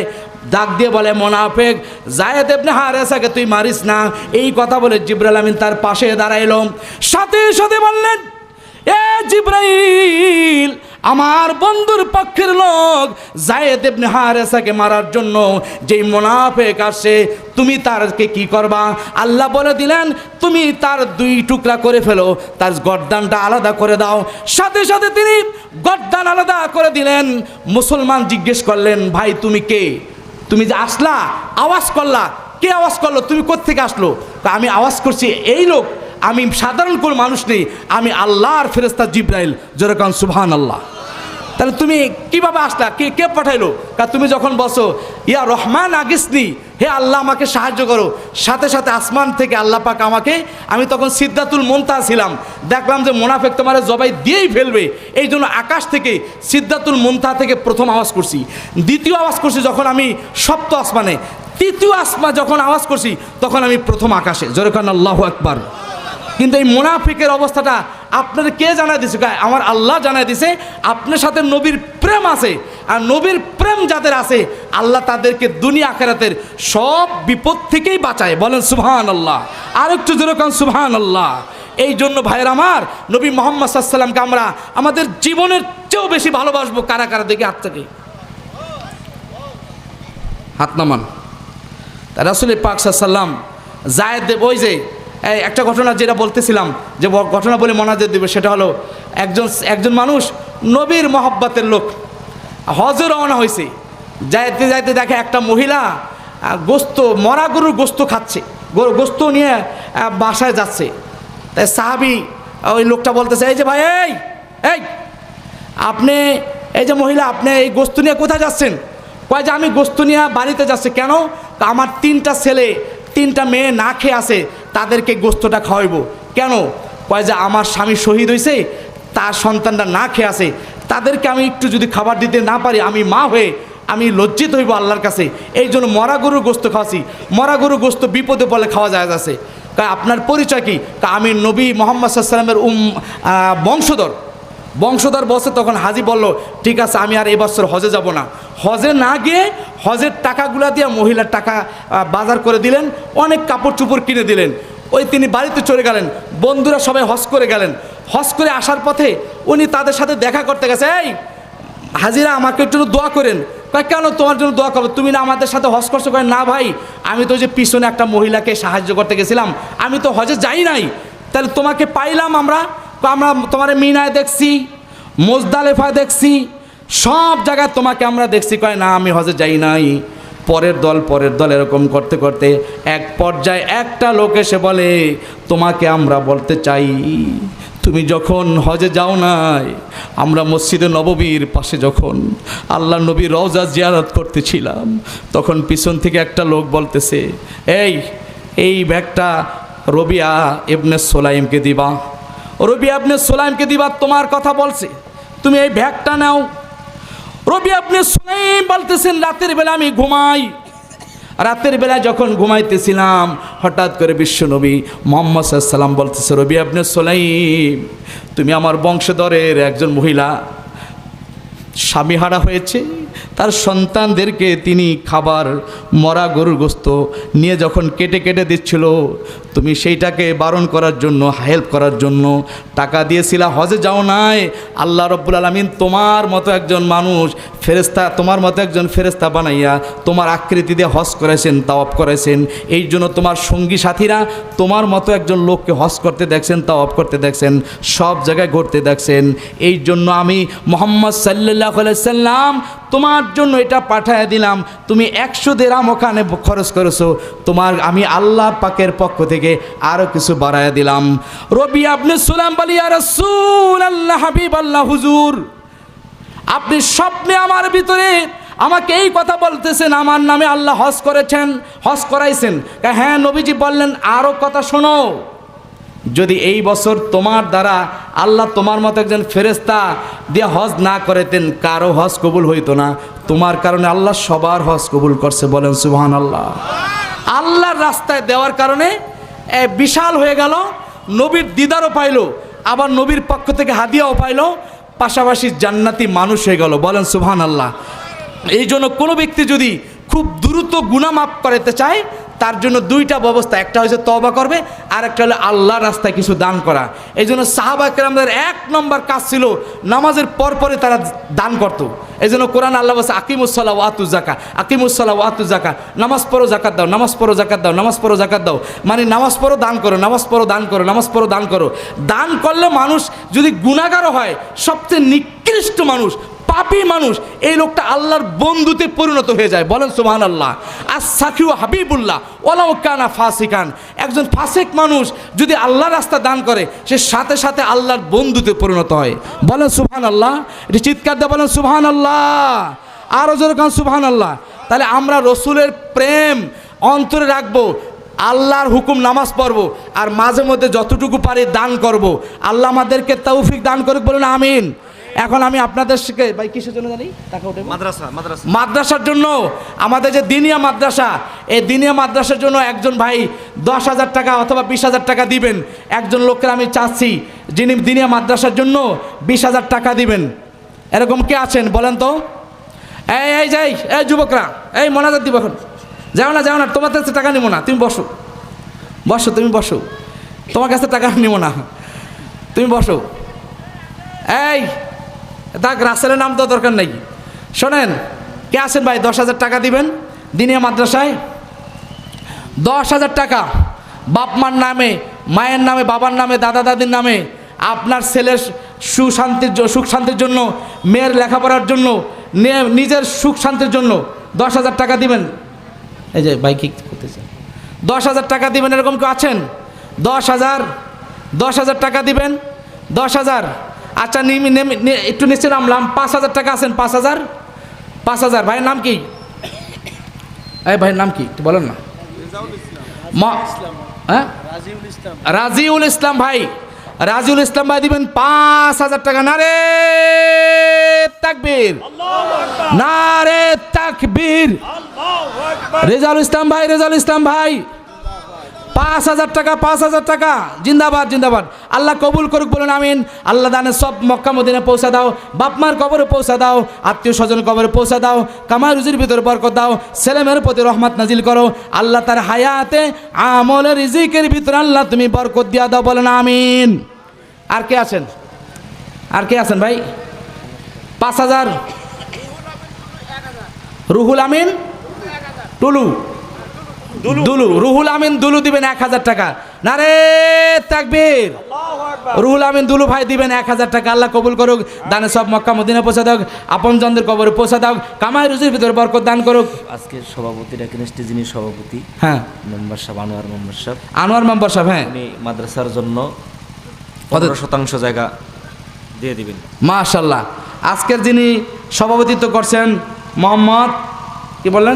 ডাক দিয়ে বলে, মুনাফিক যায়েদ ইবনে হারেসাকে তুই মারিস না। এই কথা বলে জিব্রাইল আমিন তার পাশে দাঁড়াইল, সাথে সাথে বললেন, এ জিব্রাইল, আমার বন্ধুর পক্ষের লোক যায়েদ ইবনে হারেসাকে মারার জন্য যেই মুনাফিক আসে, তুমি তারকে কি করবা? আল্লাহ বলে দিলেন, তুমি তার দুই টুকরা করে ফেলো, তার গর্দানটা আলাদা করে দাও। সাথে সাথে তিনি গর্দান আলাদা করে দিলেন। মুসলমান জিজ্ঞেস করলেন, ভাই তুমি কে? তুমি যে আসলা, আওয়াজ করলা, কে আওয়াজ করলো? তুমি কোত্থেকে আসলো? আমি আওয়াজ করছি, এই লোক, আমি সাধারণ কোনো মানুষ নেই, আমি আল্লাহর ফেরেশতা জিব্রাইল। যেরকম সুবহানাল্লাহ। তাহলে তুমি কিভাবে আসলা? কে পাঠাইলো? তুমি যখন বসো ইয়া রহমান আগিসনি, হে আল্লাহ আমাকে সাহায্য করো, সাথে সাথে আসমান থেকে আল্লাহ পাক আমাকে, আমি তখন সিদ্ধাতুল মুনতাহা ছিলাম, দেখলাম যে মুনাফিক তোমার জবাই দিয়েই ফেলবে, এই জন্য আকাশ থেকে সিদ্ধাতুল মুনতাহা থেকে প্রথম আওয়াজ করছি, দ্বিতীয় আওয়াজ করছি যখন আমি সপ্ত আসমানে, তৃতীয় আসমান যখন আওয়াজ করছি তখন আমি প্রথম আকাশে। যেরকম আল্লাহু আকবার। কিন্তু এই মুনাফিকের অবস্থাটা আপনার কে জানাই দিছে? আমার আল্লাহ জানাই দিছে, আপনার সাথে নবীর প্রেম আছে, আর নবীর প্রেম যাদের আছে আল্লাহ তাদেরকে দুনিয়া আখিরাতের সব বিপদ থেকেই বাঁচায়। বলেন সুবহানাল্লাহ। আর একটু যেরকম সুবহানাল্লাহ। এই জন্য ভাইয়ের আমার, নবী মুহাম্মদ সাল্লাল্লাহু আলাইহি ওয়াসাল্লামকে আমরা আমাদের জীবনের চেয়েও বেশি ভালোবাসবো। কারা কারা দেখি হাত থেকে, হাত নামান। রাসূল পাক সাল্লাল্লাহু আলাইহি ওয়াসাল্লাম যায়েদ, ওই যে একটা ঘটনা যেটা বলতেছিলাম, যে ঘটনা বলে মনাজাত দেবে, সেটা হলো একজন মানুষ নবীর মহব্বতের লোক হজে রওনা হয়েছে, যাইতে যাইতে দেখে একটা মহিলা গোস্ত, মরা গরুর গোস্ত খাচ্ছে, গোস্ত নিয়ে বাসায় যাচ্ছে। তাই সাহাবী ওই লোকটা বলতেছে, এই যে ভাই, এই আপনি, এই যে মহিলা, আপনি এই গোস্ত নিয়ে কোথায় যাচ্ছেন? কয় যে আমি গোস্ত নিয়ে বাড়িতে যাচ্ছি। কেন? আমার 3টা ছেলে 3টা মেয়ে না খেয়ে আছে, তাদেরকে গোস্তটা খাওয়াইবো। কেন? কয় যে আমার স্বামী শহীদ হয়েছে, তার সন্তানরা না খেয়ে আছে, তাদেরকে আমি একটু যদি খাবার দিতে না পারি, আমি মা হয়ে আমি লজ্জিত হইব আল্লাহর কাছে, এই জন্য মরা গরুর গোস্ত খাওয়াছি। মরা গরুর গোস্ত বিপদে পড়লে খাওয়া যায় আছে। আপনার পরিচয় কি? আমি নবী মুহাম্মদ সাল্লাল্লাহু আলাইহি ওয়াসাল্লামের বংশধর বসে। তখন হাজি বলল, ঠিক আছে, আমি আর এবছর হজে যাব না। হজে না গিয়ে হজের টাকাগুলা দিয়ে মহিলার টাকা বাজার করে দিলেন, অনেক কাপড় চুপড় কিনে দিলেন। ওই তিনি বাড়িতে চলে গেলেন, বন্ধুরা সবাই হজ করে গেলেন। হজ করে আসার পথে উনি তাদের সাথে দেখা করতে গেছে। এই হাজিরা, আমাকে একটু দোয়া করেন। কেন তোমার জন্য দোয়া করবো? তুমি না আমাদের সাথে হজ করছো? করেন না ভাই, আমি তো যে পিছনে একটা মহিলাকে সাহায্য করতে গেছিলাম, আমি তো হজে যাই নাই, তাহলে তোমাকে পাইলাম আমরা তোমার মিনায় দেখছি, মুজদালিফায় দেখছি, সব জায়গায় তোমাকে আমরা দেখছি। কয় না, আমি হজে যাই নাই। পরের দল এরকম করতে করতে এক পর্যায়ে একটা লোক এসে বলে, তোমাকে আমরা বলতে চাই, তুমি যখন হজে যাও নাই, আমরা মসজিদে নববীর পাশে যখন আল্লাহ নবীর রওজা জিয়ারত করতেছিলাম, তখন পিছন থেকে একটা লোক বলতেছে, এই ব্যাগটা রবিয়া ইবনে সোলাইমকে দিবা, রবিয়া ইবনে সোলাইমকে দিবা, তোমার কথা বলছে, তুমি এই ব্যাগটা নাও। রবিয়া ইবনে সোলাইম বলতেছেন, রাতের বেলা আমি ঘুমাই, রাতের বেলা যখন ঘুমাইতেছিলাম হঠাৎ করে বিশ্বনবী মুহাম্মদ সাল্লাল্লাহু আলাইহি ওয়াসাল্লাম বলতেছে, রবিয়া ইবনে সোলাইম, তুমি আমার বংশধরের একজন মহিলা, স্বামীহারা হয়েছে, তার সন্তানদেরকে তিনি খাবার মরা গরুর গোস্ত নিয়ে যখন কেটে কেটে দিচ্ছিল, তুমি সেইটাকে বারণ করার জন্য, হেল্প করার জন্য টাকা দিয়েছিলা, হজে যাও নাই। আল্লাহ রব্বুল আলামিন তোমার মতো একজন মানুষ ফেরেশতা, তোমার মতো একজন ফেরেশতা বানাইয়া তোমার আকৃতি দিয়ে হজ করেছেন, তাওয়াফ করেছেন। এই জন্য তোমার সঙ্গী সাথীরা তোমার মতো একজন লোককে হজ করতে দেখছেন, তাওয়াফ করতে দেখছেন, সব জায়গায় ঘুরতে দেখছেন। এই জন্য আমি মুহাম্মদ সাল্লাল্লাহু আলাইহি সাল্লাম তোমার জন্য এটা পাঠায় দিলাম, তুমি 100 দিরহাম ওখানে খরচ করেছো, তোমার আমি আল্লাহ পাকের পক্ষ থেকে আরও কিছু বাড়ায় দিলাম। রবিয়া ইবনে সোলাইম বলি, ইয়া রাসূলুল্লাহ, হাবিবাল্লাহ, হুজুর, আপনি স্বপ্নে আমার ভিতরে আমাকে এই কথা বলতেছেন, আমার নামে আল্লাহ হজ করেছেন, হজ করাইছেন? হ্যাঁ নবীজি বললেন, আরও কথা শোনো, যদি এই বছর তোমার দ্বারা আল্লাহ তোমার মতো একজন ফেরেশতা দিয়ে হজ না করেতেন, কারো হজ কবুল হইতো না, তোমার কারণে আল্লাহ সবার হজ কবুল করছে, বলেন সুবহানাল্লাহ। আল্লাহর রাস্তায় দেওয়ার কারণে বিশাল হয়ে গেল, নবীর দিদারও পাইলো, আবার নবীর পক্ষ থেকে হাদিয়াও পাইলো, পাশাপাশি জান্নাতি মানুষ হয়ে গেল, বলেন সুবহানাল্লাহ। এই জন্য কোনো ব্যক্তি যদি খুব দ্রুত গুনাহ মাফ করাতে চায়, তার জন্য দুইটা ব্যবস্থা, একটা হচ্ছে তওবা করবে, আর একটা হলো আল্লাহর রাস্তায় কিছু দান করা। এই জন্য সাহাবা কেরামদের 1 নম্বর কাজ ছিল নামাজের পরে তারা দান করতো। এই জন্য কোরআন আল্লাহ বলছে, আকিমুস-সালাহ ওয়া আতুজ যাকাত, আকিমুস-সালাহ ওয়া আতুজ যাকাত, নামাজ পড়ো জাকাত দাও, নামাজ পড়ো জাকাত দাও, নামাজ পড়ো জাকাত দাও, মানে নামাজ পড়ো দান করো, নামাজ পড়ো দান করো, নামাজ পড়ো দান করো। দান করলে মানুষ যদি গুনাহগারও হয়, সবচেয়ে নিকৃষ্ট মানুষ, পাপী মানুষ, এই লোকটা আল্লাহর বন্ধুতে পরিণত হয়ে যায়, বলেন সুবহানাল্লাহ। আস-সাখিউ হাবিবুল্লাহ ওয়ালাউ কানা ফাসিকান, একজন ফাসিক মানুষ যদি আল্লাহর রাস্তা দান করে, সে সাথে সাথে আল্লাহর বন্ধুতে পরিণত হয়, বলেন সুবহানাল্লাহ। এটি চিৎকার দিয়ে বলেন সুবহানাল্লাহ, আরও জোরে কান সুবহানাল্লাহ। তাহলে আমরা রসুলের প্রেম অন্তরে রাখবো, আল্লাহর হুকুম নামাজ পড়বো, আর মাঝে মধ্যে যতটুকু পারি দান করব। আল্লাহ আমাদেরকে তৌফিক দান করুক, বলুন আমিন। এখন আমি আপনাদের শিখে ভাই কিসের জন্য জানি টাকা উঠে, মাদ্রাসার জন্য, আমাদের যে দিনিয়া মাদ্রাসা, এই দিনিয়া মাদ্রাসার জন্য একজন ভাই 10,000 টাকা অথবা 20,000 টাকা দিবেন। একজন লোককে আমি চাচ্ছি যিনি দিনিয়া মাদ্রাসার জন্য 20,000 টাকা দিবেন, এরকম কে আছেন বলেন তো? এই যাই, এই যুবকরা, এই মোনাজাত দিব, এখন যাও না, তোমার কাছে টাকা নিব না, তুমি বসো, তুমি বসো, তোমার কাছে টাকা নিব না, তুমি বসো। এই দেখ, রাসেলের নাম তো দরকার নেই। শোনেন, কে আছেন ভাই 10,000 টাকা দিবেন দিনিয়া মাদ্রাসায়? 10,000 টাকা বাপ মার নামে, মায়ের নামে, বাবার নামে, দাদা দাদির নামে, আপনার ছেলের সুখ শান্তির জন্য, মেয়ের লেখাপড়ার জন্য, নিজের সুখ শান্তির জন্য 10,000 টাকা দিবেন। এই যে ভাই কি করতেছে, 10,000 টাকা দিবেন, এরকম কেউ আছেন? 10,000 টাকা দিবেন, 10,000। আচ্ছা একটু নিচে নামলাম, 5,000 টাকা আছেন? 5,000 ভাইয়ের নাম কি? এই ভাইয়ের নাম কি একটু বলেন না। রাজিউল ইসলাম ভাই, রাজিউল ইসলাম ভাই দিবেন 5,000 টাকা। নারে তাকবীর, নারে তাকবীর। রেজাউল ইসলাম ভাই 5,000 টাকা, 5,000 টাকা। জিন্দাবাদ, জিন্দাবাদ। আল্লাহ কবুল করুক, বলুন আমিন। আল্লাহ দানে সব মক্কা মদিনা পৌঁছা দাও, বাপ মার কবরে পৌঁছা দাও, আত্মীয় স্বজন কবরে পৌঁছা দাও, কামাই রুজির ভিতরে বরকত দাও, ছেলেমেয়ের প্রতি রহমত নাজিল করো। আল্লাহ তার হায়াতে আমলের রিজিকের ভিতরে আল্লাহ তুমি বরকত দিয়া দাও, বলেন আমিন। আর কে আছেন ভাই? 5,000 রুহুল আমিন রুহুল আমিন দুলু দিবেন 1,000 টাকা। নারে তাকবীর। রুহুল আমিন দুলু ভাই দিবেন 1,000 টাকা। আল্লাহ কবুল করুক, দানে সব মক্কা মদিনা পৌঁছা দাও, আপন জনদের কবরে পৌঁছা দাও, কামাই রুজির ভিতরে বরকত দান করুক। আজকের সভাপতিরা কেনেস্টে যিনি সভাপতি, হ্যাঁ, মেম্বার সাহেব আনোয়ার মেম্বার সাহেব, হ্যাঁ, উনি মাদ্রাসার জন্য 15% জায়গা দিয়ে দিবেন। মাশাল্লাহ। আজকের যিনি সভাপতিত্ব করছেন মোহাম্মদ কি বললেন